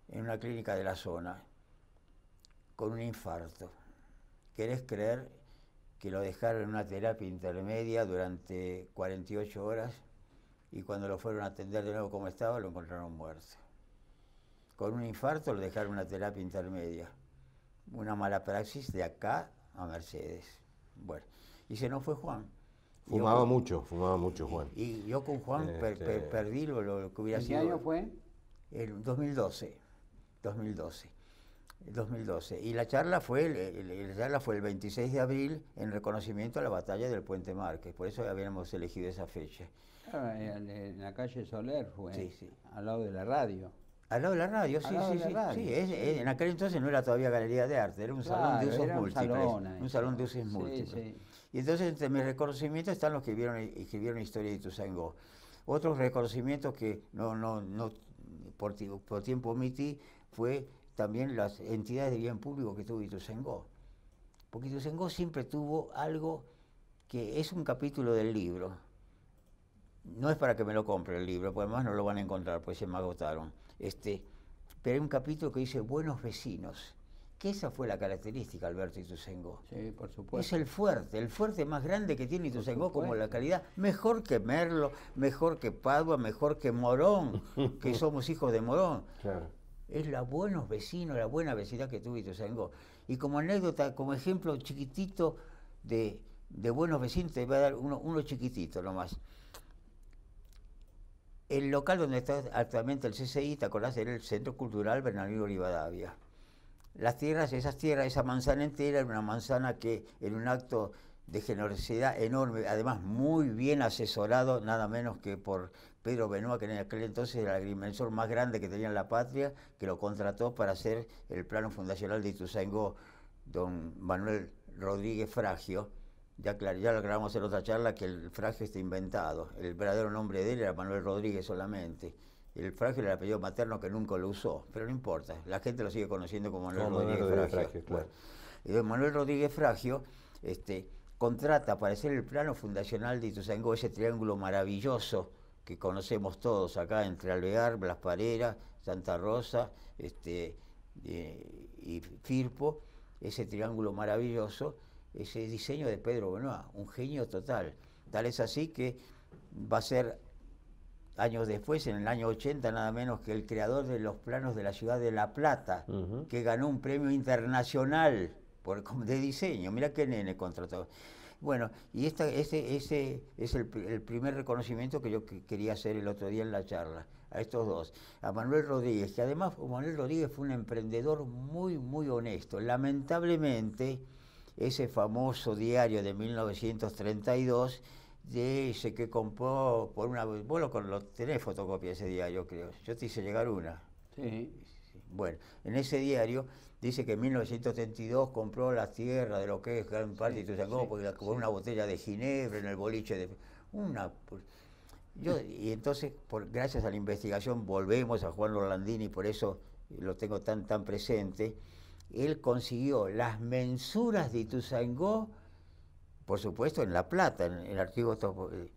En una clínica de la zona, con un infarto. ¿Querés creer que lo dejaron en una terapia intermedia durante 48 horas? Y cuando lo fueron a atender de nuevo como estaba, lo encontraron muerto. Con un infarto lo dejaron en una terapia intermedia. Una mala praxis de acá a Mercedes. Bueno, y se nos fue Juan. Fumaba mucho Juan. Y yo con Juan perdí lo que hubiera ¿En qué sido. año fue? En 2012. 2012. Y la charla fue el 26 de abril en reconocimiento a la batalla del Puente Marque. Por eso habíamos elegido esa fecha. En la calle Soler fue, Sí. al lado de la radio. Al lado de la radio, sí. En aquel entonces no era todavía Galería de Arte, era un salón de usos múltiples. Un salón de usos múltiples. Sí. Y entonces entre mis reconocimientos están los que escribieron historia de Ituzaingó. Otros reconocimientos que por tiempo omití fue también las entidades de bien público que tuvo Ituzaingó. Porque Ituzaingó siempre tuvo algo que es un capítulo del libro. No es para que me lo compre el libro, porque además no lo van a encontrar, pues se me agotaron. Pero hay un capítulo que dice Buenos Vecinos, que esa fue la característica, Alberto Ituzaingó. Sí, por supuesto. Es el fuerte más grande que tiene Ituzaingó como la calidad, mejor que Merlo, mejor que Padua, mejor que Morón, que somos hijos de Morón. Claro. Es la buenos vecinos, la buena vecindad que tuvo Ituzaingó. Y como anécdota, como ejemplo chiquitito de buenos vecinos, te voy a dar uno chiquitito nomás. El local donde está actualmente el CCI, ¿te acordás? Era el Centro Cultural Bernardino Rivadavia. Esa manzana entera era una manzana que en un acto de generosidad enorme, además muy bien asesorado, nada menos que por Pedro Benoit, que en aquel entonces era el agrimensor más grande que tenía en la patria, que lo contrató para hacer el plano fundacional de Ituzaingó, don Manuel Rodríguez Fragio. Ya lo aclaramos en otra charla que el Fragio está inventado. El verdadero nombre de él era Manuel Rodríguez solamente. El Fragio era el apellido materno que nunca lo usó, pero no importa. La gente lo sigue conociendo como Manuel Rodríguez Fragio. Claro. Y don Manuel Rodríguez Fragio contrata para hacer el plano fundacional de Ituzaingó, ese triángulo maravilloso que conocemos todos acá entre Alvear, Blas Parera, Santa Rosa, y Firpo, ese triángulo maravilloso, ese diseño de Pedro Benoit, un genio total. Tal es así que va a ser años después, en el año 80, nada menos que el creador de los planos de la ciudad de La Plata, que ganó un premio internacional de diseño. Mirá qué nene contrató. Bueno, y ese es el primer reconocimiento que yo quería hacer el otro día en la charla, a estos dos. A Manuel Rodríguez, que además Manuel Rodríguez fue un emprendedor muy, muy honesto. Lamentablemente, ese famoso diario de 1932, dice que compró por una... Vos lo tenés fotocopia de ese diario, creo. Yo te hice llegar una. Sí. Bueno, en ese diario dice que en 1932 compró la tierra de lo que es gran parte de Ituzaingó, porque compró una botella de ginebra en el boliche de... y entonces, gracias a la investigación, volvemos a Juan Orlandini, por eso lo tengo tan presente. Él consiguió las mensuras de Ituzaingó, por supuesto, en La Plata, en el archivo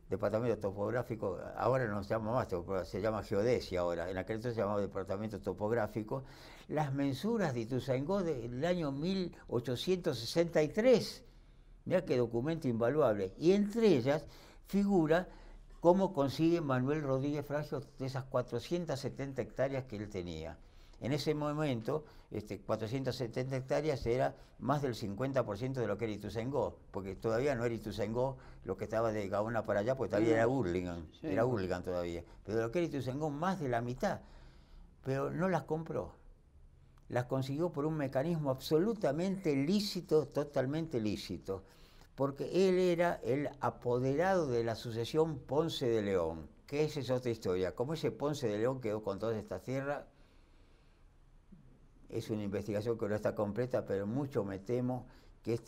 departamento topográfico, ahora no se llama más, se llama geodesia ahora, en aquel entonces se llamaba departamento topográfico, las mensuras de Ituzaingó del año 1863. Mirá qué documento invaluable. Y entre ellas figura cómo consigue Manuel Rodríguez Fragio de esas 470 hectáreas que él tenía. En ese momento, 470 hectáreas era más del 50% de lo que era Ituzaingó, porque todavía no era Ituzaingó lo que estaba de Gaona para allá, porque todavía era Hurlingham, era Hurlingham todavía. Pero de lo que era Ituzaingó, más de la mitad. Pero no las compró. Las consiguió por un mecanismo absolutamente lícito, totalmente lícito, porque él era el apoderado de la sucesión Ponce de León, que esa es otra historia. Como ese Ponce de León quedó con todas estas tierras, es una investigación que no está completa, pero mucho me temo que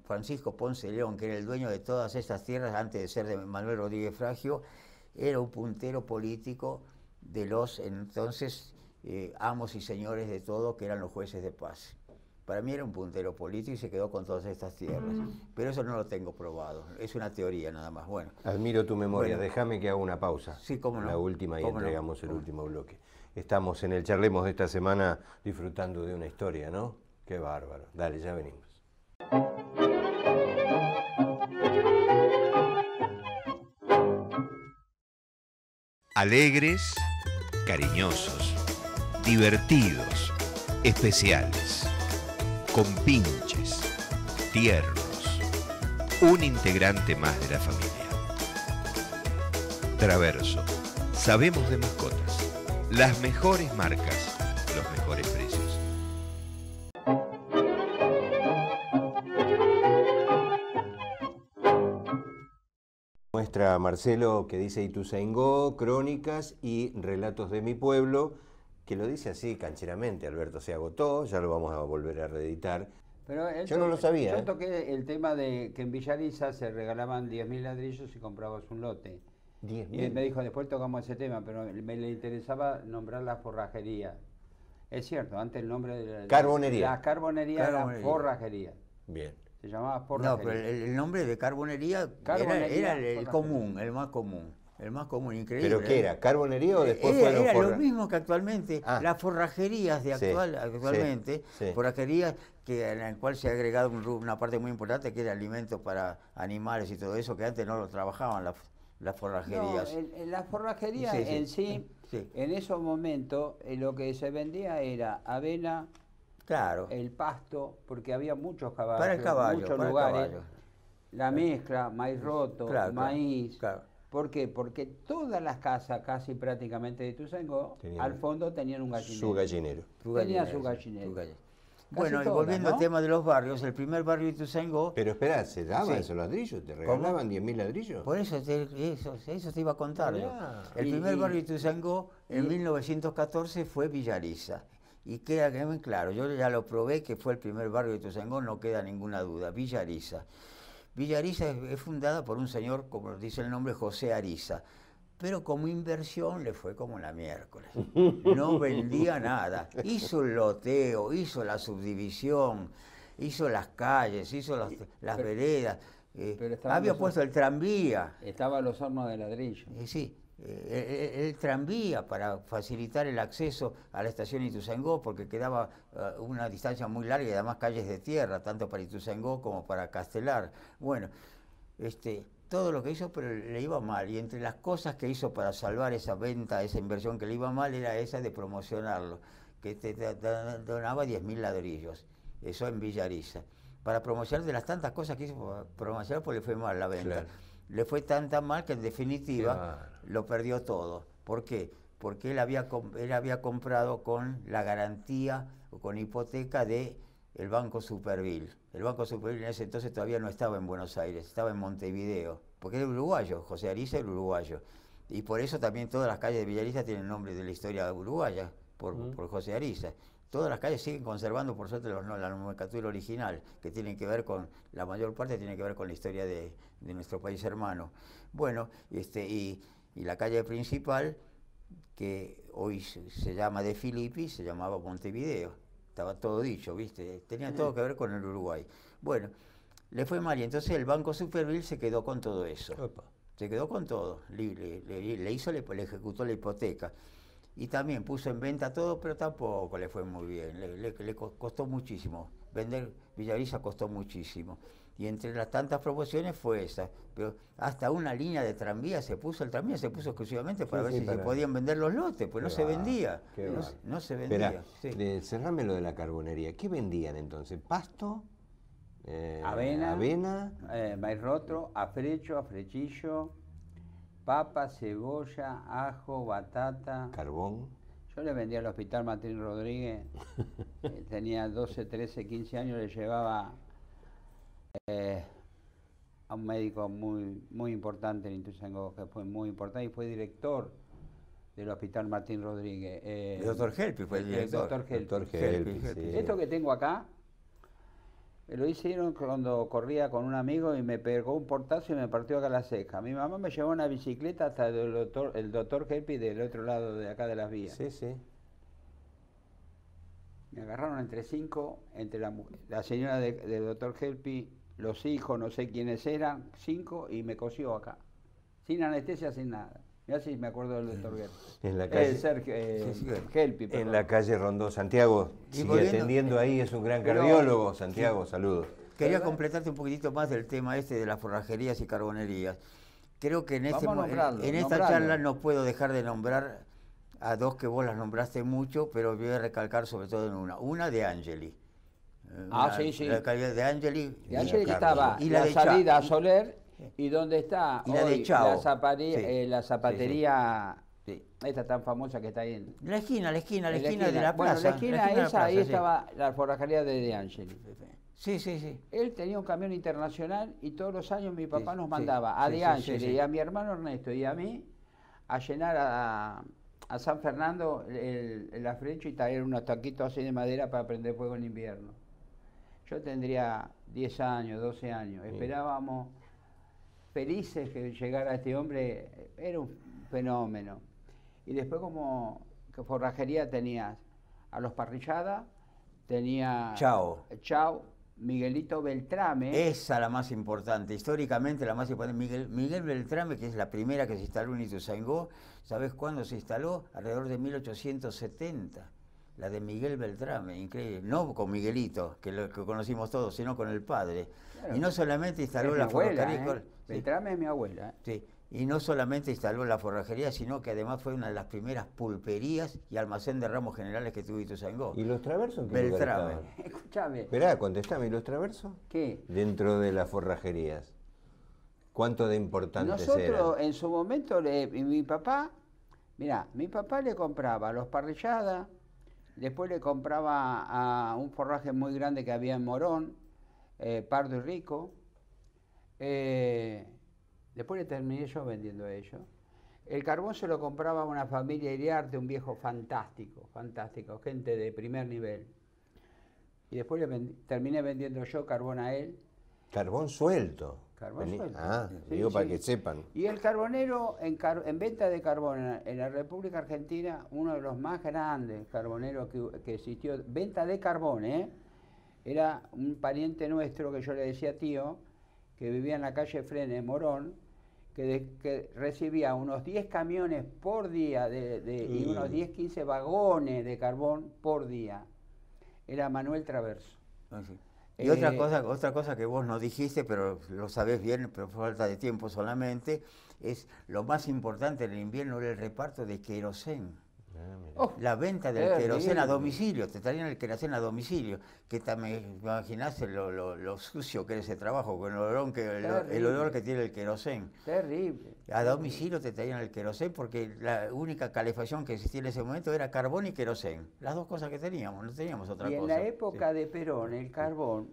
Francisco Ponce de León, que era el dueño de todas esas tierras antes de ser de Manuel Rodríguez Fragio, era un puntero político de los entonces amos y señores de todo, que eran los jueces de paz. Para mí era un puntero político y se quedó con todas estas tierras. Pero eso no lo tengo probado, es una teoría nada más. Bueno, admiro tu memoria, déjame que haga una pausa. Sí, cómo no. La última y entregamos el último bloque. Estamos en el Charlemos de esta semana disfrutando de una historia, ¿no? Qué bárbaro. Dale, ya venimos. Alegres, cariñosos, divertidos, especiales, compinches, tiernos, un integrante más de la familia. Traverso, sabemos de mascotas. Las mejores marcas, los mejores precios. Muestra Marcelo que dice Ituzaingó, crónicas y relatos de mi pueblo, que lo dice así cancheramente, Alberto, se agotó, ya lo vamos a volver a reeditar. Pero yo no lo sabía. Yo toqué el tema de que en Villariza se regalaban 10.000 ladrillos y comprabas un lote. 10.000. Y él me dijo, después tocamos ese tema, pero me le interesaba nombrar la forrajería. Es cierto, antes el nombre de Carbonería. La carbonería era forrajería. Bien. Se llamaba forrajería. No, pero el nombre de carbonería era el común, el más común. El más común, increíble. ¿Pero qué era? ¿Carbonería o después fueron Era lo mismo que actualmente. Las forrajerías de actualmente, forrajerías en la cual se ha agregado una parte muy importante que era alimento para animales y todo eso, que antes no lo trabajaban las forrajerías. No, las forrajerías sí. En esos momentos lo que se vendía era avena, el pasto, porque había muchos caballos, para el caballo, muchos lugares, la mezcla, maíz roto, maíz. ¿Por qué? Porque todas las casas, casi prácticamente de Ituzaingó, al fondo tenían un gallinero. Su gallinero. Tenía su gallinero. Bueno, y volviendo al tema de los barrios, el primer barrio de Ituzaingó... Pero espera, ¿se daban esos ladrillos? ¿Te regalaban 10.000 ladrillos? Por eso te iba a contar yo. El primer barrio de Ituzaingó en 1914 fue Villariza. Y queda muy claro, yo ya lo probé que fue el primer barrio de Ituzaingó, no queda ninguna duda, Villariza. Villariza es fundada por un señor, como dice el nombre, José Ariza. Pero como inversión le fue como la miércoles. No vendía nada. Hizo el loteo, hizo la subdivisión, hizo las calles, hizo las veredas. Pero estaban había los puesto el tranvía. Estaban los hornos de ladrillo. Sí, el tranvía para facilitar el acceso a la estación Ituzaingó, porque quedaba una distancia muy larga y además calles de tierra, tanto para Ituzaingó como para Castelar. Bueno, todo lo que hizo, pero le iba mal. Y entre las cosas que hizo para salvar esa venta, esa inversión que le iba mal, era esa de promocionarlo, que te donaba 10.000 ladrillos, eso en Villariza. Para promocionar de las tantas cosas que hizo para promocionar, pues le fue mal la venta. Claro. Le fue tan mal que en definitiva Claro. lo perdió todo. ¿Por qué? Porque él había comprado con la garantía o con hipoteca de el Banco Superville. El Banco Superville en ese entonces todavía no estaba en Buenos Aires, estaba en Montevideo, porque era uruguayo, José Ariza era uruguayo. Y por eso también todas las calles de Villariza tienen nombre de la historia uruguaya, por José Ariza. Todas las calles siguen conservando, por suerte, la nomenclatura original, que tienen que ver con, la mayor parte tiene que ver con la historia de nuestro país hermano. Bueno, y la calle principal, que hoy se llama de Filippi, se llamaba Montevideo. Estaba todo dicho, ¿viste? Tenía todo que ver con el Uruguay. Bueno, le fue mal y entonces el Banco Superville se quedó con todo eso. Opa. Se quedó con todo. Le ejecutó la hipoteca. Y también puso en venta todo, pero tampoco le fue muy bien. Le costó muchísimo. Vender Villariza costó muchísimo. Y entre las tantas promociones fue esa. Pero hasta una línea de tranvía se puso, el tranvía se puso exclusivamente para ver si se podían vender los lotes, pues no se vendía. No se vendía. Esperá, cerrame lo de la carbonería. ¿Qué vendían entonces? ¿Pasto? Avena, maíz roto, afrecho, afrechillo, papa, cebolla, ajo, batata. ¿Carbón? Yo le vendía al Hospital Martín Rodríguez, tenía 12, 13, 15 años, le llevaba a un médico muy importante en Ituzaingó, que fue muy importante y fue director del Hospital Martín Rodríguez. El doctor Helpi fue el director. Doctor Helpi, sí. Esto que tengo acá, me lo hicieron cuando corría con un amigo y me pegó un portazo y me partió acá la ceja. Mi mamá me llevó una bicicleta hasta el doctor Helpi del otro lado de acá de las vías. Sí, sí. Me agarraron entre 5, entre la señora del doctor Helpi, los hijos, no sé quiénes eran, 5, y me cosió acá. Sin anestesia, sin nada. Mirá si me acuerdo del doctor Helpi. En la calle, Helpi, en la calle Rondó. Santiago sigue atendiendo ahí, es un gran cardiólogo. Santiago, saludos. Quería completarte un poquitito más del tema de las forrajerías y carbonerías. Creo que en esta charla no puedo dejar de nombrar a dos que vos las nombraste mucho, pero voy a recalcar sobre todo en una. Una de Angeli. Sí. La calidad de Angeli. De Angeli que estaba y la de salida a Soler y donde está y la de Chao. La zapatería, esta tan famosa que está ahí en la esquina de la plaza. Bueno, la esquina esa, ahí sí. estaba la forrajería de Angeli. Sí. Él tenía un camión internacional y todos los años mi papá nos mandaba a De Angeli y a mi hermano Ernesto y a mí a llenar a San Fernando el afrecho y traer unos taquitos así de madera para prender fuego en invierno. Yo tendría 10 años, 12 años. Esperábamos felices que llegara este hombre. Era un fenómeno. Y después como que forrajería tenías a los Parrillada, tenía Chao, Miguelito Beltrame. Esa la más importante, históricamente la más importante. Miguel Beltrame, que es la primera que se instaló en Ituzaingó. ¿Sabes cuándo se instaló? Alrededor de 1870. La de Miguel Beltrame, increíble. No con Miguelito, que lo que conocimos todos, sino con el padre. Claro. Y no solamente instaló la forrajería. Beltrame es mi abuela. Sí. Y no solamente instaló la forrajería, sino que además fue una de las primeras pulperías y almacén de ramos generales que tuvo Ituzaingó. ¿Y los traversos en qué lugar Beltrame. estaban? Escuchame. Esperá, contestame, ¿y los traversos? ¿Qué? Dentro de las forrajerías. ¿Cuánto de importantes Nosotros eran? en su momento, mi papá le compraba a los Parrilladas, después le compraba a un forraje muy grande que había en Morón, Pardo y Rico. Después le terminé yo vendiendo a ellos. El carbón se lo compraba a una familia Iriarte, un viejo fantástico, gente de primer nivel. Y después terminé vendiendo yo carbón a él. Carbón suelto. Suelto. Sí, digo para que sepan. Y el carbonero, en venta de carbón en la República Argentina, uno de los más grandes carboneros que existió, venta de carbón, era un pariente nuestro que yo le decía tío, que vivía en la calle Frenes, Morón, que recibía unos 10 camiones por día y unos 10, 15 vagones de carbón por día. Era Manuel Traverso. Ah, sí. Y otra cosa que vos no dijiste, pero lo sabés bien, pero por falta de tiempo solamente, es lo más importante en el invierno era el reparto de querosén. La venta del querosén a domicilio, te traían el querosén a domicilio, que también imaginás lo sucio que era ese trabajo, con el olor que tiene el querosén. Terrible. A domicilio te traían el querosén porque la única calefacción que existía en ese momento era carbón y querosén. Las dos cosas que teníamos, no teníamos otra cosa. Y en la época de Perón, el carbón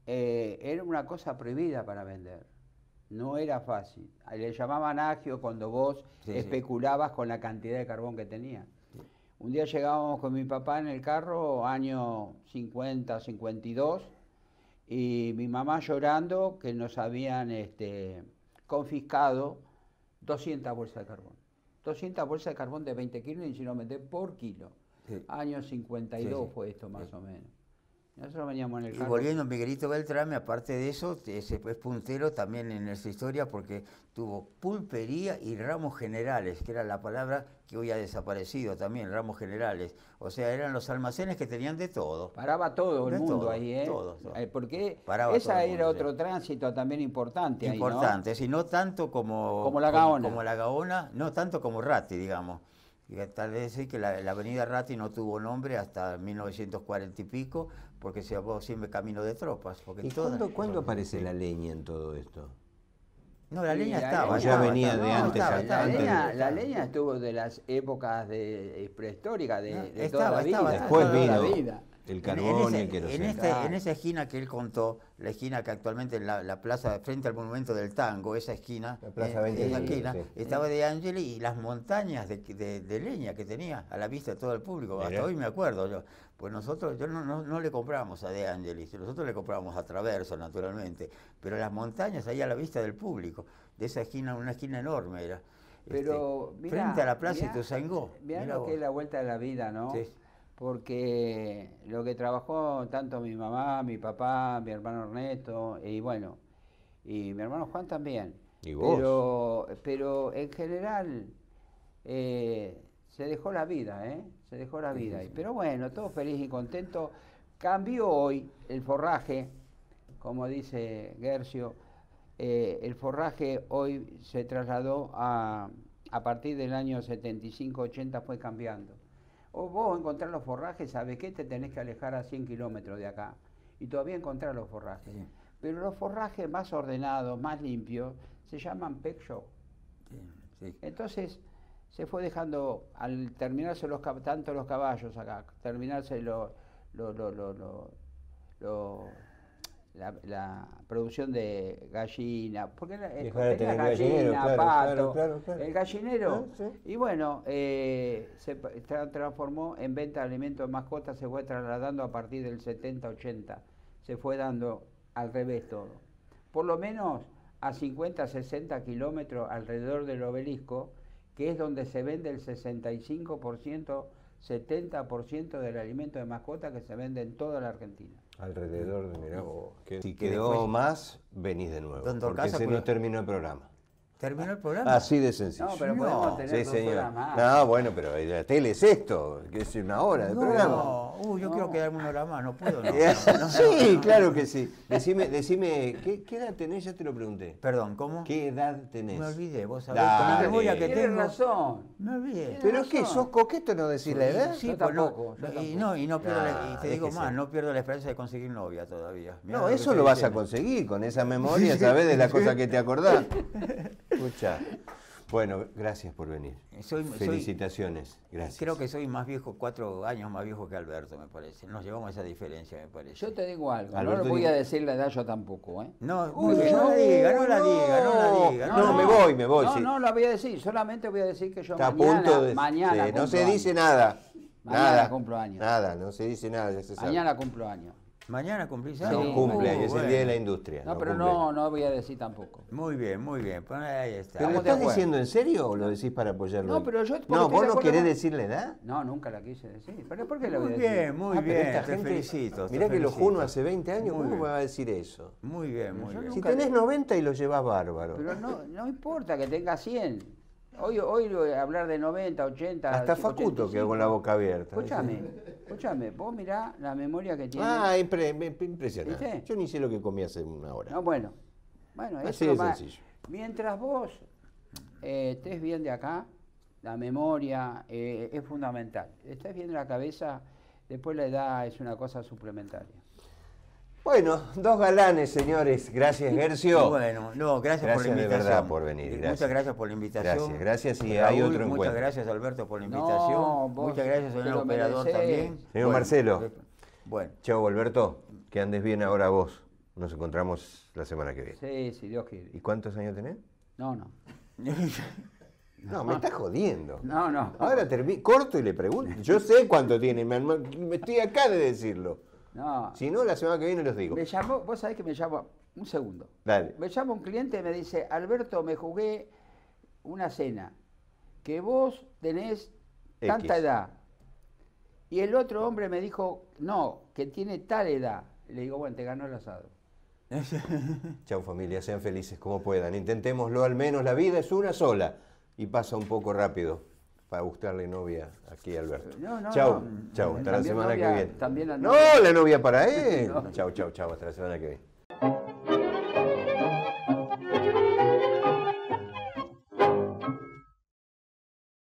era una cosa prohibida para vender. No era fácil. Le llamaban agio cuando vos especulabas con la cantidad de carbón que tenía. Un día llegábamos con mi papá en el carro, año 50, 52, y mi mamá llorando que nos habían confiscado 200 bolsas de carbón. 200 bolsas de carbón de 20 kilos y si lo metés por kilo. Año 52 fue esto más o menos. Nosotros veníamos en el carro. Y volviendo a Miguelito Beltrame, aparte de eso, es puntero también en nuestra historia porque tuvo pulpería y ramos generales, que era la palabra que hoy ha desaparecido también, ramos generales. O sea, eran los almacenes que tenían de todo. Paraba todo el mundo ahí, ¿eh? Todo. Porque Paraba esa todo era otro tránsito también importante. Importante, ahí, ¿no? sí, no tanto como la Gaona. Como la Gaona, no tanto como Ratti, digamos. Y tal vez decir que la avenida Ratti no tuvo nombre hasta 1940 y pico, porque se llamó siempre Camino de Tropas. Porque ¿Y cuándo aparece la leña en todo esto? No, la leña estaba. Ya venía de antes. La leña estuvo de las épocas prehistóricas, de toda la vida. Después vino la vida. el carbón y el querosén. En esa esquina que él contó, la esquina que actualmente en la plaza, frente al Monumento del Tango, esa esquina, la plaza 20 esa esquina, sí. estaba De Angeli y las montañas de leña que tenía a la vista de todo el público. Hasta hoy me acuerdo yo. Pues nosotros, yo no le compramos a De Angeli, nosotros le compramos a Traverso, naturalmente, pero las montañas ahí a la vista del público, de esa esquina, una esquina enorme era. Pero, mirá, frente a la plaza Ituzaingó. Mirá lo que es la vuelta de la vida, ¿no? Sí. Porque lo que trabajó tanto mi mamá, mi papá, mi hermano Ernesto, y bueno, y mi hermano Juan también. ¿Y vos? Pero en general se dejó la vida, ¿eh? Se dejó la vida. Sí. Pero bueno, todo feliz y contento. Cambió hoy el forraje, como dice Gercio, el forraje hoy se trasladó a partir del año 75-80 fue cambiando. O vos encontrás los forrajes, ¿sabes qué? Te tenés que alejar a 100 kilómetros de acá. Y todavía encontrás los forrajes. Sí. Pero los forrajes más ordenados, más limpios, se llaman pet shop. Sí. Entonces, se fue dejando, al terminarse tanto los caballos acá, terminarse la producción de gallina, porque tenía gallina, pato, claro. El gallinero, sí. Y bueno, se transformó en venta de alimentos de mascotas, se fue trasladando a partir del 70-80, se fue dando al revés todo. Por lo menos a 50-60 kilómetros alrededor del obelisco, que es donde se vende el 65%, 70% del alimento de mascota que se vende en toda la Argentina. Alrededor de, mirá, si quedó después, más, venís de nuevo, porque se nos terminó el programa. ¿Terminó el programa? Así de sencillo. No, pero podemos tener 2 horas más. No, bueno, pero la tele es esto, que es una hora de programa. Yo quiero quedarme una hora más, no puedo. Sí, claro que sí. Decime, ¿qué edad tenés? Ya te lo pregunté. Perdón, ¿cómo? ¿Qué edad tenés? Me olvidé, vos sabés, con la memoria que tengo. Razón. Me olvidé. ¿Pero es que sos coqueto no decir la edad? Sí, yo tampoco. Y no pierdo y te digo más, no pierdo la esperanza de conseguir novia todavía. Mirá, no, eso lo vas a conseguir con esa memoria, ¿sabés? De las cosas que te acordás. Escucha. Bueno, gracias por venir. Felicitaciones, gracias. Creo que soy más viejo, 4 años más viejo que Alberto, me parece. Nos llevamos a esa diferencia, me parece. Yo te digo algo, Alberto, no le voy a decir la edad yo tampoco, ¿eh? No la diga. No, me voy. No la voy a decir, solamente voy a decir que yo está mañana cumplo no se dice nada. Mañana cumplo años. Nada, no se dice nada, ya se sabe. Mañana cumplo años. Mañana cumplís Sí, años. No, cumpleaños, es Bueno. el Día de la Industria. No, pero cumpleaños. no voy a decir tampoco. Muy bien, muy bien. Pues ahí está. ¿Pero lo Estamos de estás acuerdo. diciendo en serio o lo decís para apoyarlo? No, pero yo- porque No, estoy ¿vos de no acuerdo querés con- decir la edad? No, nunca la quise decir. ¿Pero por qué la voy a Muy decir? bien, muy Ah, pero bien. esta Te gente- felicito. Mirá te que lo felicito. juno hace 20 años, Muy ¿cómo bien. me va a decir eso? Muy bien, muy bien. Si nunca tenés le- 90 y lo llevas bárbaro. Pero no importa que tenga 100. Hoy hablar de 90, 80... Hasta Facuto 85. quedó con la boca abierta. Escúchame, vos mirá la memoria que tiene. Ah, impresionante. ¿Viste? Yo ni sé lo que comí hace una hora. No, bueno, Así eso de es más. sencillo. Mientras vos estés bien de acá, la memoria es fundamental. Estés bien de la cabeza, después la edad es una cosa suplementaria. Bueno, dos galanes, señores. Gracias, Gercio. Bueno, no, gracias por la Gracias de invitación. verdad por venir, gracias. Muchas gracias por la invitación. Gracias, y Raúl, hay otro muchas encuentro. gracias, Alberto, por la No, invitación. vos Muchas gracias, te señor lo operador, merecés. también. Señor Marcelo. Bueno, Chao, Alberto. Que andes bien ahora vos. Nos encontramos la semana que viene. Sí, si Dios quiere. ¿Y cuántos años tenés? No. No, me estás jodiendo. No. Ahora corto y le pregunto. Yo sé cuánto tiene, me estoy acá de decirlo. No. Si no, la semana que viene los digo. Me llamó, vos sabés que me llamó, un segundo. Dale. Me llama un cliente y me dice, Alberto, me jugué una cena, que vos tenés tanta X. edad. Y el otro hombre me dijo, no, que tiene tal edad. Le digo, bueno, te ganó el asado. Chao, familia, sean felices como puedan. Intentémoslo al menos, la vida es una sola y pasa un poco rápido para buscarle novia aquí a Alberto. No, Chao, no. chao, hasta la También semana novia- que viene. también la No, novia. la novia para él. No. Chao, chao, chao, hasta la semana que viene.